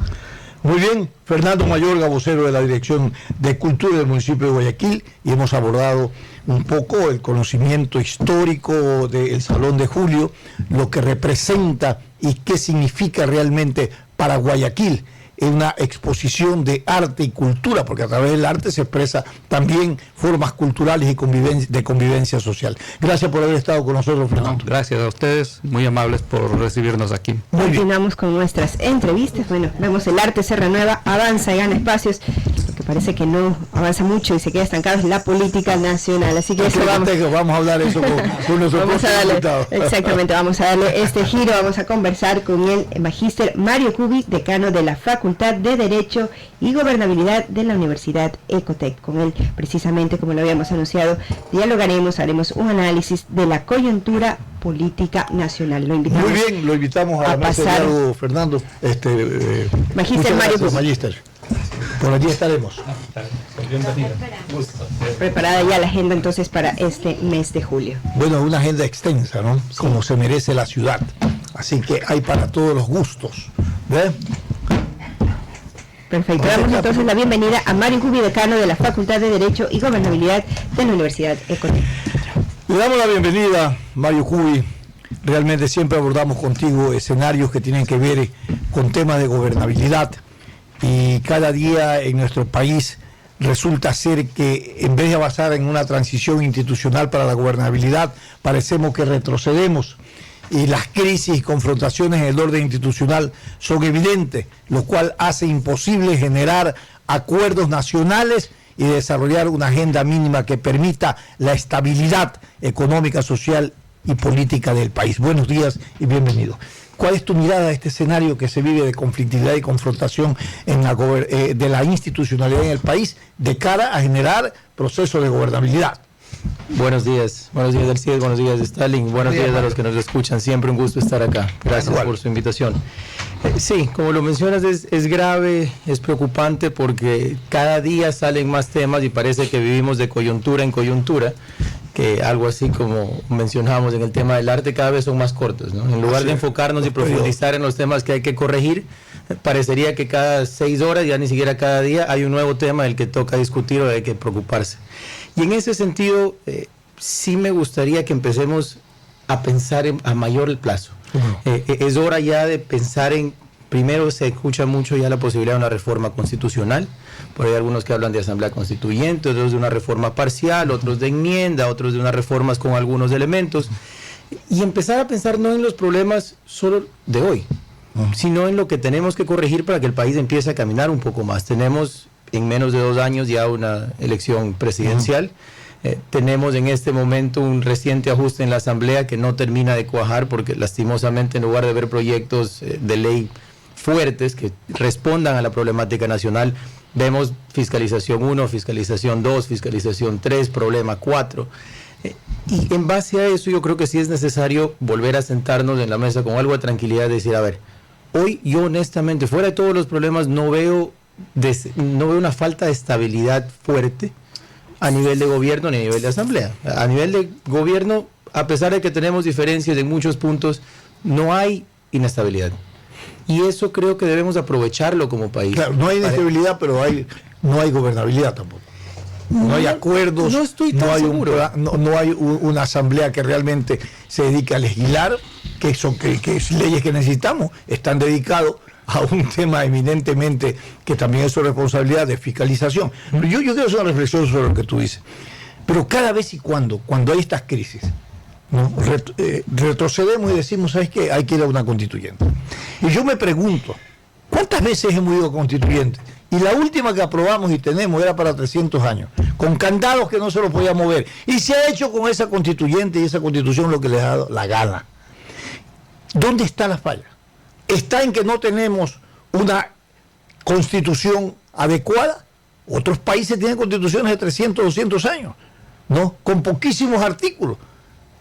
Speaker 9: Muy bien, Fernando Mayorga, vocero de la Dirección de Cultura del municipio de Guayaquil, y hemos abordado un poco el conocimiento histórico del Salón de Julio, lo que representa y qué significa realmente para Guayaquil. En una exposición de arte y cultura, porque a través del arte se expresa también formas culturales y de convivencia social. Gracias por haber estado con nosotros, Fernando.
Speaker 12: Gracias a ustedes, muy amables por recibirnos aquí.
Speaker 7: Continuamos con nuestras entrevistas. Bueno, vemos el arte se renueva, avanza y gana espacios. Lo que parece que no avanza mucho y se queda estancado es la política nacional. Así que eso
Speaker 9: vamos a hablar eso con nuestro
Speaker 7: invitado. Exactamente, vamos a darle este giro. Vamos a conversar con el magíster Mario Cubi, decano de la Facultad de Derecho y Gobernabilidad de la Universidad Ecotec. Con él, precisamente como lo habíamos anunciado, dialogaremos, haremos un análisis de la coyuntura política nacional. Lo invitamos.
Speaker 9: Muy bien, lo invitamos a la mesa de diálogo, Fernando.
Speaker 7: Magíster Mario Cubi.
Speaker 9: Magíster. Por allí estaremos.
Speaker 7: Preparada ya la agenda entonces para este mes de julio.
Speaker 9: Bueno, una agenda extensa, ¿no? Sí. Como se merece la ciudad. Así que hay para todos los gustos. ¿Ve?
Speaker 7: Perfecto. Damos entonces la bienvenida a Mario Cubi, decano de la Facultad de Derecho y Gobernabilidad de la Universidad Ecotec.
Speaker 9: Le damos la bienvenida, Mario Cubi. Realmente siempre abordamos contigo escenarios que tienen que ver con temas de gobernabilidad y cada día en nuestro país resulta ser que en vez de avanzar en una transición institucional para la gobernabilidad, parecemos que retrocedemos. Y las crisis y confrontaciones en el orden institucional son evidentes, lo cual hace imposible generar acuerdos nacionales y desarrollar una agenda mínima que permita la estabilidad económica, social y política del país. Buenos días y bienvenido. ¿Cuál es tu mirada a este escenario que se vive de conflictividad y confrontación de la institucionalidad en el país de cara a generar procesos de gobernabilidad?
Speaker 13: Buenos días Alcides, buenos días Stalin, buenos días a los que nos escuchan, siempre un gusto estar acá, gracias por su invitación. Sí, como lo mencionas, es grave, es preocupante porque cada día salen más temas y parece que vivimos de coyuntura en coyuntura, que algo así como mencionamos en el tema del arte cada vez son más cortos, ¿no? En lugar de enfocarnos y profundizar en los temas que hay que corregir, parecería que cada 6 horas, ya ni siquiera cada día, hay un nuevo tema del que toca discutir o hay que preocuparse. Y en ese sentido, sí me gustaría que empecemos a pensar a mayor plazo. Es hora ya de pensar en, primero se escucha mucho ya la posibilidad de una reforma constitucional, por ahí algunos que hablan de asamblea constituyente, otros de una reforma parcial, otros de enmienda, otros de unas reformas con algunos elementos, y empezar a pensar no en los problemas solo de hoy, sino en lo que tenemos que corregir para que el país empiece a caminar un poco más. Tenemos en menos de 2 años ya una elección presidencial. Tenemos en este momento un reciente ajuste en la Asamblea que no termina de cuajar porque lastimosamente en lugar de haber proyectos de ley fuertes que respondan a la problemática nacional, vemos fiscalización 1, fiscalización 2, fiscalización 3, problema 4. Y en base a eso yo creo que sí es necesario volver a sentarnos en la mesa con algo de tranquilidad y decir, a ver, hoy yo honestamente, fuera de todos los problemas, no veo una falta de estabilidad fuerte a nivel de gobierno ni a nivel de asamblea. A nivel de gobierno, a pesar de que tenemos diferencias en muchos puntos, no hay inestabilidad. Y eso creo que debemos aprovecharlo como país.
Speaker 9: Claro, no hay inestabilidad, pero no hay gobernabilidad tampoco. No hay acuerdos,
Speaker 13: no estoy tan seguro.
Speaker 9: No hay una asamblea que realmente se dedique a legislar, que es leyes que necesitamos, están dedicados a un tema eminentemente que también es su responsabilidad de fiscalización. Pero yo quiero hacer una reflexión sobre lo que tú dices. Pero cada vez y cuando hay estas crisis, ¿no? Retrocedemos y decimos, ¿sabes qué? Hay que ir a una constituyente. Y yo me pregunto, ¿cuántas veces hemos ido a constituyentes? Y la última que aprobamos y tenemos era para 300 años, con candados que no se los podía mover. Y se ha hecho con esa constituyente y esa constitución lo que les ha dado la gana. ¿Dónde está la falla? Está en que no tenemos una constitución adecuada. Otros países tienen constituciones de 300, 200 años, ¿no? Con poquísimos artículos.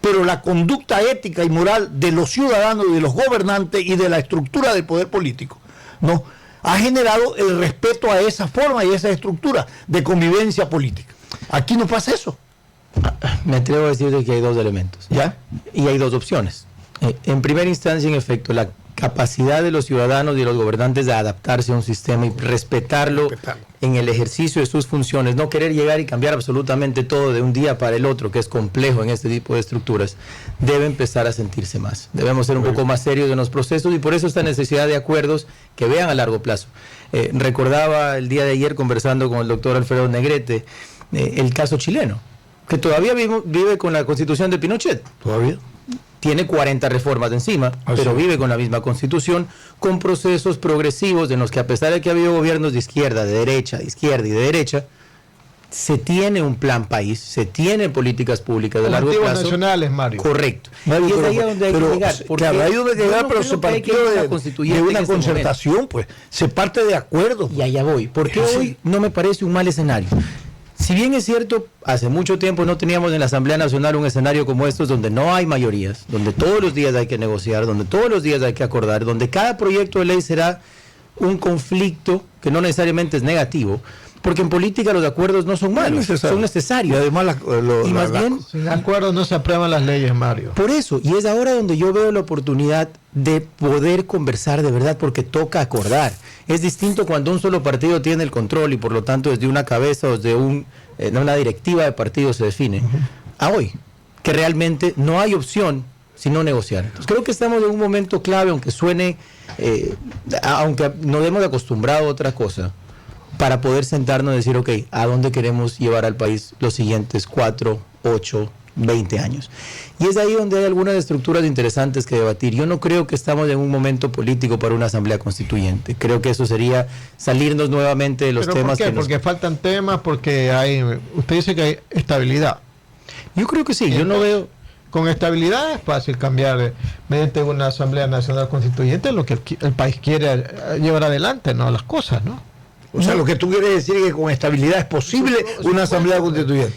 Speaker 9: Pero la conducta ética y moral de los ciudadanos y de los gobernantes y de la estructura del poder político, ¿no? Ha generado el respeto a esa forma y a esa estructura de convivencia política. Aquí no pasa eso.
Speaker 13: Me atrevo a decirte que hay dos elementos.
Speaker 9: ¿Ya?
Speaker 13: Y hay dos opciones. En primera instancia, en efecto, la capacidad de los ciudadanos y de los gobernantes de adaptarse a un sistema y respetarlo en el ejercicio de sus funciones, no querer llegar y cambiar absolutamente todo de un día para el otro, que es complejo en este tipo de estructuras, debe empezar a sentirse más. Debemos ser un poco más serios en los procesos y por eso esta necesidad de acuerdos que vean a largo plazo. Recordaba el día de ayer conversando con el doctor Alfredo Negrete el caso chileno, que todavía vive con la constitución de Pinochet.
Speaker 9: ¿Todavía?
Speaker 13: Tiene 40 reformas de encima, pero vive con la misma constitución, con procesos progresivos en los que, a pesar de que ha habido gobiernos de izquierda, de izquierda y de derecha, se tiene un plan país, se tienen políticas públicas de largo plazo.
Speaker 8: Nacionales, Mario.
Speaker 13: Correcto. Y es ahí donde hay que llegar.
Speaker 9: Claro, ahí donde llegar, pero se partió de una concertación, pues. Se parte de acuerdos.
Speaker 13: Y allá voy. Porque hoy no me parece un mal escenario. Si bien es cierto, hace mucho tiempo no teníamos en la Asamblea Nacional un escenario como estos donde no hay mayorías, donde todos los días hay que negociar, donde todos los días hay que acordar, donde cada proyecto de ley será un conflicto que no necesariamente es negativo, porque en política los acuerdos no son malos, son necesarios.
Speaker 9: Y además
Speaker 8: sin acuerdos no se aprueban las leyes, Mario.
Speaker 13: Por eso, y es ahora donde yo veo la oportunidad de poder conversar de verdad, porque toca acordar. Es distinto cuando un solo partido tiene el control y por lo tanto desde una cabeza o desde una directiva de partido se define. A hoy, que realmente no hay opción sino negociar. Entonces, creo que estamos en un momento clave, aunque suene, aunque nos hemos acostumbrado a otra cosa, para poder sentarnos y decir, ok, ¿a dónde queremos llevar al país los siguientes 4, 8, 20 años? Y es ahí donde hay algunas estructuras interesantes que debatir. Yo no creo que estamos en un momento político para una asamblea constituyente. Creo que eso sería salirnos nuevamente de los temas.
Speaker 8: ¿Por qué? Porque faltan temas, porque usted dice que hay estabilidad.
Speaker 13: Yo creo que sí, yo no veo...
Speaker 8: Con estabilidad es fácil cambiar mediante una asamblea nacional constituyente lo que el país quiere llevar adelante, ¿no? Las cosas, ¿no?
Speaker 9: O sea, lo que tú quieres decir es que con estabilidad es posible una asamblea constituyente.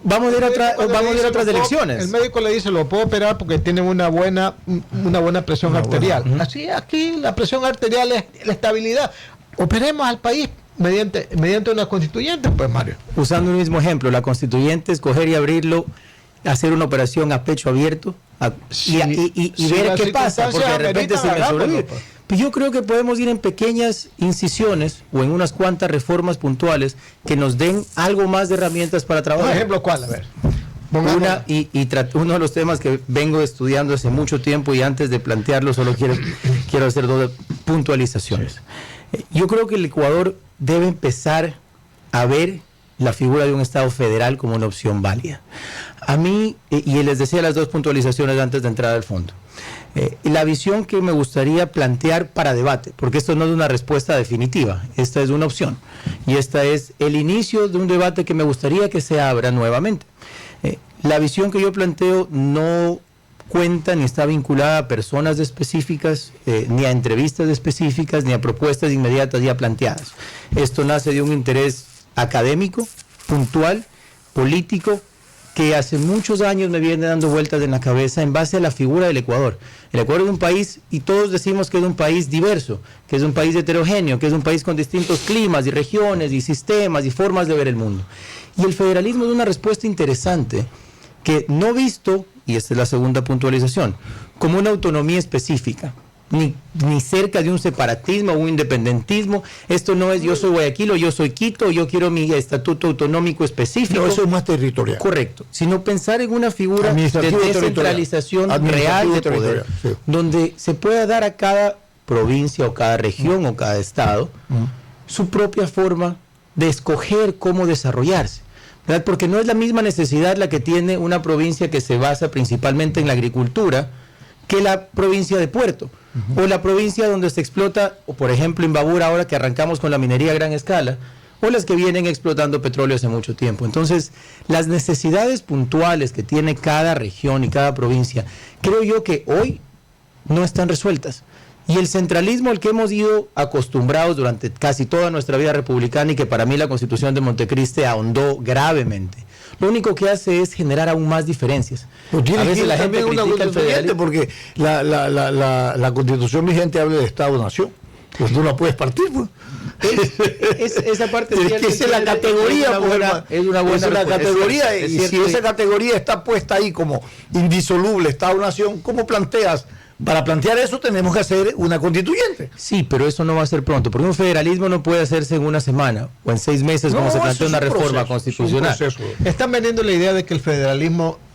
Speaker 13: Vamos a ir a otras elecciones.
Speaker 8: El médico le dice, lo puedo operar porque tiene una buena presión arterial. Así aquí la presión arterial es la estabilidad. Operemos al país mediante una constituyente, pues, Mario.
Speaker 13: Usando el mismo ejemplo, la constituyente, escoger y abrirlo, hacer una operación a pecho abierto y ver qué pasa, porque de repente se me sobrevive. Yo creo que podemos ir en pequeñas incisiones o en unas cuantas reformas puntuales que nos den algo más de herramientas para trabajar.
Speaker 8: Por ejemplo, ¿cuál? A ver.
Speaker 13: Uno de los temas que vengo estudiando hace mucho tiempo y antes de plantearlo solo quiero hacer dos puntualizaciones. Yo creo que el Ecuador debe empezar a ver la figura de un Estado federal como una opción válida. A mí, y les decía las dos puntualizaciones antes de entrar al fondo, la visión que me gustaría plantear para debate, porque esto no es una respuesta definitiva, esta es una opción, y esta es el inicio de un debate que me gustaría que se abra nuevamente. La visión que yo planteo no cuenta ni está vinculada a personas específicas, ni a entrevistas específicas, ni a propuestas inmediatas ya planteadas. Esto nace de un interés académico, puntual, político, que hace muchos años me viene dando vueltas en la cabeza en base a la figura del Ecuador. El Ecuador es un país, y todos decimos que es un país diverso, que es un país heterogéneo, que es un país con distintos climas y regiones y sistemas y formas de ver el mundo. Y el federalismo es una respuesta interesante que no visto, y esta es la segunda puntualización, como una autonomía específica. Ni cerca de un separatismo o un independentismo. Esto no es yo soy Guayaquil o yo soy Quito, o yo quiero mi estatuto autonómico específico.
Speaker 9: No, eso es más territorial.
Speaker 13: Correcto. Sino pensar en una figura de descentralización real de poder, sí, donde se pueda dar a cada provincia o cada región o cada estado su propia forma de escoger cómo desarrollarse, ¿verdad? Porque no es la misma necesidad la que tiene una provincia que se basa principalmente en la agricultura que la provincia de Puerto, o la provincia donde se explota, o por ejemplo Imbabura, ahora que arrancamos con la minería a gran escala, o las que vienen explotando petróleo hace mucho tiempo. Entonces, las necesidades puntuales que tiene cada región y cada provincia, creo yo que hoy no están resueltas. Y el centralismo al que hemos ido acostumbrados durante casi toda nuestra vida republicana, y que para mí la Constitución de Montecristi ahondó gravemente, lo único que hace es generar aún más diferencias.
Speaker 9: A veces la gente critica el federalismo porque la Constitución vigente habla de Estado-Nación. Pues tú no puedes partir, pues.
Speaker 13: Esa parte
Speaker 9: es que esa es la categoría,
Speaker 13: es una buena
Speaker 9: categoría, y si esa categoría está puesta ahí como indisoluble Estado-Nación, ¿cómo planteas? Para plantear eso tenemos que hacer una constituyente.
Speaker 13: Sí, pero eso no va a ser pronto, porque un federalismo no puede hacerse en una semana o en 6 meses como se plantea una reforma constitucional.
Speaker 8: Están vendiendo la idea de que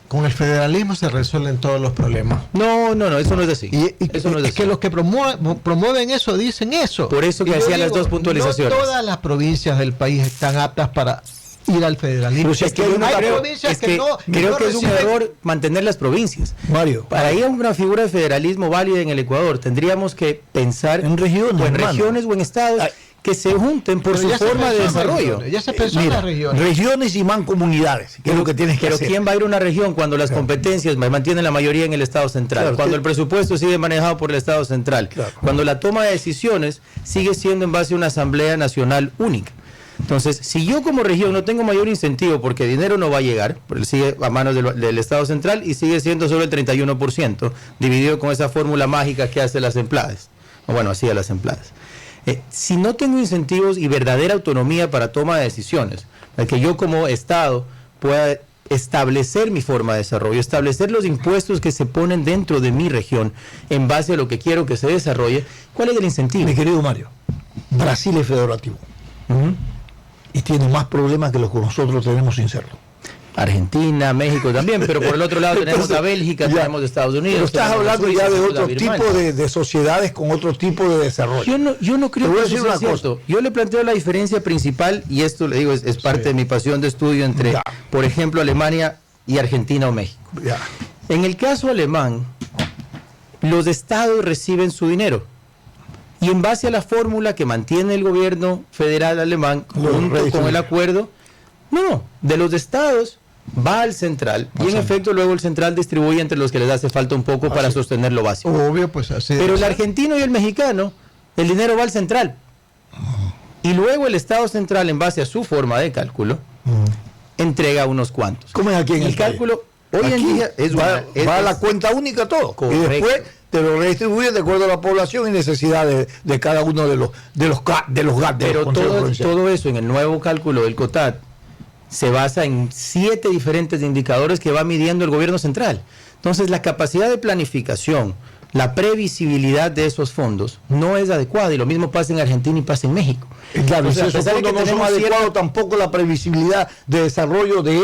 Speaker 8: con el federalismo se resuelven todos los problemas.
Speaker 13: No, eso no es así. Eso no es así.
Speaker 8: Que los que promueven eso dicen eso.
Speaker 13: Por eso que hacían las dos puntualizaciones.
Speaker 8: No todas las provincias del país están aptas para ir al federalismo.
Speaker 13: Creo que es un error mantener las provincias.
Speaker 9: Mario,
Speaker 13: para ir a una figura de federalismo válida en el Ecuador, tendríamos que pensar en regiones o en estados que se junten por su forma de desarrollo.
Speaker 8: Ya se pensó en las regiones.
Speaker 9: Regiones y mancomunidades, que es lo que tienes que hacer.
Speaker 13: Pero ¿quién va a ir a una región cuando las competencias mantienen la mayoría en el Estado central? Cuando el presupuesto sigue manejado por el Estado central. Cuando la toma de decisiones sigue siendo en base a una Asamblea Nacional única. Entonces, si yo como región no tengo mayor incentivo porque dinero no va a llegar, porque sigue a manos del Estado central y sigue siendo solo el 31%, dividido con esa fórmula mágica que hace las empleadas, o bueno, hacía las empleadas. Si no tengo incentivos y verdadera autonomía para toma de decisiones, para que yo como Estado pueda establecer mi forma de desarrollo, establecer los impuestos que se ponen dentro de mi región en base a lo que quiero que se desarrolle, ¿cuál es el incentivo?
Speaker 9: Mi querido Mario, Brasil es federativo. Y tiene más problemas que los que nosotros tenemos sin serlo.
Speaker 13: Argentina, México también, pero por el otro lado tenemos a Bélgica, tenemos a Estados Unidos.
Speaker 9: Pero estás hablando ya de otro tipo de sociedades con otro tipo de desarrollo.
Speaker 13: Yo no creo que eso sea cierto. Yo le planteo la diferencia principal, y esto le digo es parte de mi pasión de estudio entre, por ejemplo, Alemania y Argentina o México. En el caso alemán, los estados reciben su dinero. Y en base a la fórmula que mantiene el gobierno federal alemán, junto con el acuerdo, de los estados va al central, y en efecto luego el central distribuye entre los que les hace falta un poco para sostener lo básico.
Speaker 8: Obvio, pues así.
Speaker 13: Pero el argentino y el mexicano, el dinero va al central. Y luego el Estado central, en base a su forma de cálculo, entrega unos cuantos.
Speaker 9: ¿Cómo es aquí en el
Speaker 13: cálculo? Hoy en día
Speaker 9: va a la cuenta única todo. Correcto. Y después te lo redistribuyen de acuerdo a la población y necesidades de cada uno de los GAT.
Speaker 13: Pero todo eso en el nuevo cálculo del COTAD se basa en 7 diferentes indicadores que va midiendo el gobierno central. Entonces la capacidad de planificación, la previsibilidad de esos fondos no es adecuada, y lo mismo pasa en Argentina y pasa en México.
Speaker 9: Claro, si esos fondos no son adecuados, tampoco la previsibilidad de desarrollo de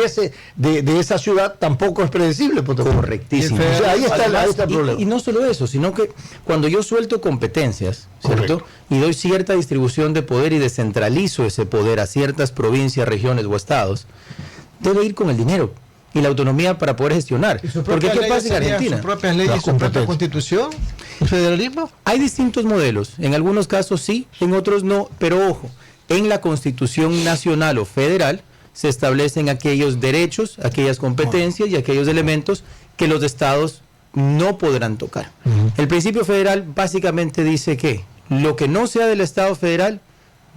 Speaker 9: esa ciudad tampoco es predecible.
Speaker 13: Correctísimo.
Speaker 9: O sea, ahí está el problema.
Speaker 13: Y no solo eso, sino que cuando yo suelto competencias, ¿cierto? Y doy cierta distribución de poder y descentralizo ese poder a ciertas provincias, regiones o estados, debe ir con el dinero y la autonomía para poder gestionar. Porque ¿qué pasa en Argentina?
Speaker 8: ¿Sus propias leyes, su propia constitución? ¿El federalismo?
Speaker 13: Hay distintos modelos. En algunos casos sí, en otros no. Pero ojo, en la Constitución Nacional o Federal se establecen aquellos derechos, aquellas competencias y aquellos elementos que los estados no podrán tocar. El principio federal básicamente dice que lo que no sea del Estado federal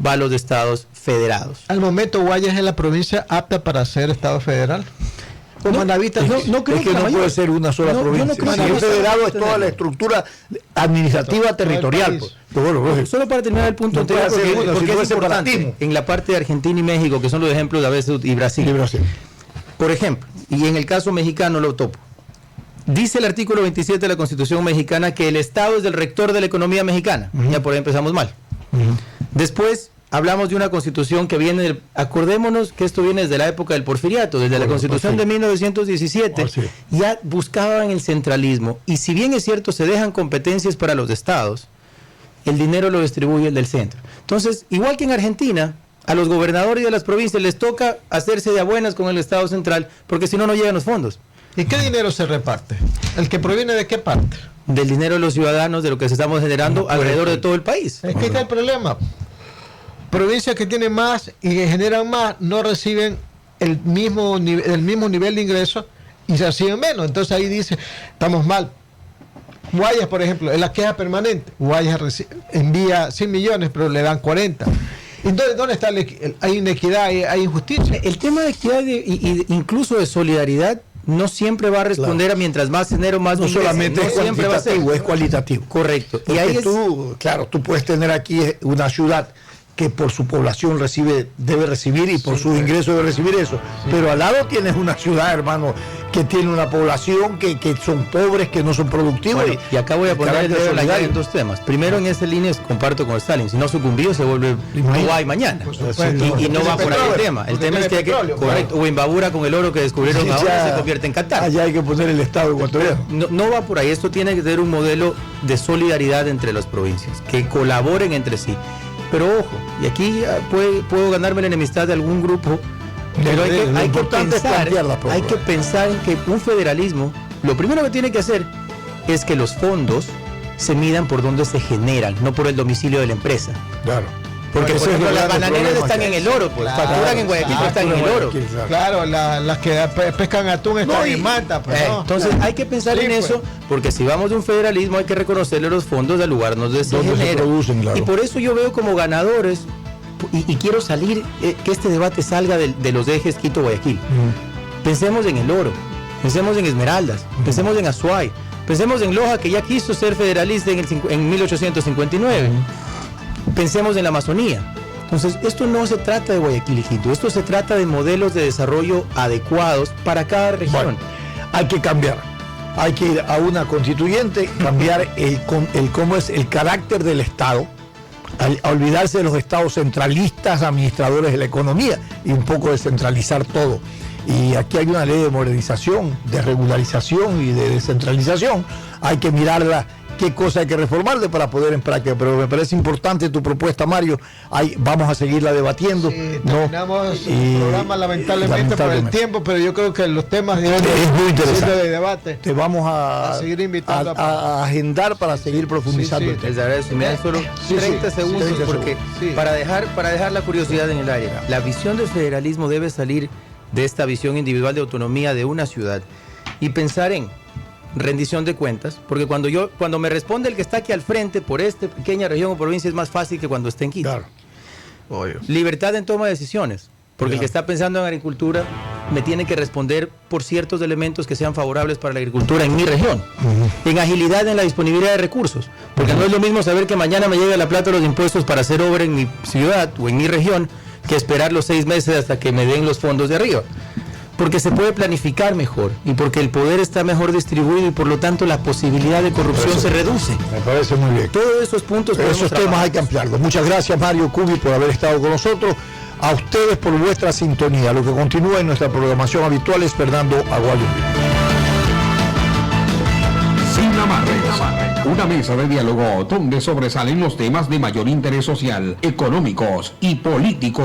Speaker 13: va a los estados federados.
Speaker 8: Al momento, Guayas es la provincia apta para ser Estado federal. Manavita
Speaker 9: no creo que no puede ser una sola provincia. El federado es toda la estructura administrativa territorial.
Speaker 13: Solo para terminar el punto anterior, porque es importante, en la parte de Argentina y México, que son los ejemplos de a veces, y Brasil. Por ejemplo, y en el caso mexicano lo topo. Dice el artículo 27 de la Constitución mexicana que el Estado es el rector de la economía mexicana. Ya por ahí empezamos mal. Después hablamos de una constitución que viene, acordémonos que esto viene desde la época del porfiriato, desde la constitución de 1917, ya buscaban el centralismo, y si bien es cierto se dejan competencias para los estados, el dinero lo distribuye el del centro. Entonces, igual que en Argentina, a los gobernadores y a las provincias les toca hacerse de a buenas con el estado central, porque si no, no llegan los fondos.
Speaker 8: ¿Y qué dinero se reparte? ¿El que proviene de qué parte?
Speaker 13: Del dinero de los ciudadanos, de lo que se estamos generando alrededor de todo el país.
Speaker 8: Es que está el problema. Provincias que tienen más y que generan más no reciben el mismo nivel de ingresos y reciben menos. Entonces ahí dice, estamos mal. Guayas, por ejemplo, es la queja permanente. Guayas envía 100 millones, pero le dan 40. Entonces, ¿dónde está hay inequidad, hay injusticia?
Speaker 13: El tema de equidad y incluso de solidaridad no siempre va a responder a mientras más dinero, más
Speaker 9: no solamente es cuantitativo, es cualitativo.
Speaker 13: Correcto.
Speaker 9: Porque y ahí tú puedes tener aquí una ciudad que por su población debe recibir y por sus ingresos debe recibir eso. Pero al lado tienes una ciudad, hermano, que tiene una población que son pobres, que no son productivos.
Speaker 13: Bueno, y acá voy a poner el dedo en la llaga en dos temas. Primero, en esa línea comparto con Stalin. Si no sucumbió, se vuelve Uruguay mañana. Y no va por ahí el tema. El tema es que hay que... Correcto. O Imbabura con el oro que descubrieron ahora se convierte en Qatar.
Speaker 9: Allá hay que poner el Estado ecuatoriano.
Speaker 13: No va por ahí. Esto tiene que ser un modelo de solidaridad entre las provincias, que colaboren entre sí. Pero ojo, y aquí puedo ganarme la enemistad de algún grupo, pero hay que pensar en que un federalismo, lo primero que tiene que hacer es que los fondos se midan por donde se generan, no por el domicilio de la empresa.
Speaker 9: Claro.
Speaker 13: Porque por ejemplo, las bananeras están en el oro, pues facturan en Guayaquil, pero están en el oro.
Speaker 8: Claro, las que pescan atún están en Manta. Pues,
Speaker 13: entonces hay que pensar en eso, porque si vamos de un federalismo hay que reconocerle los fondos del lugar donde se generan. Y por eso yo veo como ganadores, y quiero salir, que este debate salga de los ejes Quito-Guayaquil. Pensemos en el oro, pensemos en Esmeraldas, pensemos en Azuay, pensemos en Loja, que ya quiso ser federalista en 1859. Pensemos en la Amazonía. Entonces, esto no se trata de Guayaquil y Quito, esto se trata de modelos de desarrollo adecuados para cada región.
Speaker 9: Bueno, hay que cambiar, hay que ir a una constituyente, cambiar cómo es el carácter del Estado, a olvidarse de los estados centralistas, administradores de la economía, y un poco descentralizar todo. Y aquí hay una ley de modernización, de regularización y de descentralización. Hay que mirarla, qué cosa hay que reformarle para poder en práctica. Pero me parece importante tu propuesta, Mario. Vamos a seguirla debatiendo.
Speaker 8: Sí, terminamos el programa lamentablemente por el tiempo, pero yo creo que los temas de hoy
Speaker 9: es muy interesante
Speaker 8: de debate.
Speaker 9: Te vamos a seguir invitando a agendar para seguir profundizando.
Speaker 13: Les agradezco. Me dan solo 30 segundos porque para dejar la curiosidad en el área. La visión del federalismo debe salir de esta visión individual de autonomía de una ciudad y pensar en rendición de cuentas, porque cuando me responde el que está aquí al frente por esta pequeña región o provincia es más fácil que cuando esté en Quito.
Speaker 9: Claro.
Speaker 13: Libertad en toma de decisiones, porque el que está pensando en agricultura me tiene que responder por ciertos elementos que sean favorables para la agricultura en mi región. En agilidad en la disponibilidad de recursos, porque no es lo mismo saber que mañana me llegue la plata de los impuestos para hacer obra en mi ciudad o en mi región que esperar los 6 meses hasta que me den los fondos de arriba. Porque se puede planificar mejor y porque el poder está mejor distribuido y por lo tanto la posibilidad de corrupción se reduce.
Speaker 9: Me parece muy bien.
Speaker 13: Todos esos puntos.
Speaker 9: Esos temas hay que ampliarlos. Muchas gracias, Mario Cubi, por haber estado con nosotros. A ustedes por vuestra sintonía. Lo que continúa en nuestra programación habitual es Fernando Aguayo.
Speaker 6: Sin amarres, una mesa de diálogo donde sobresalen los temas de mayor interés social, económicos y políticos.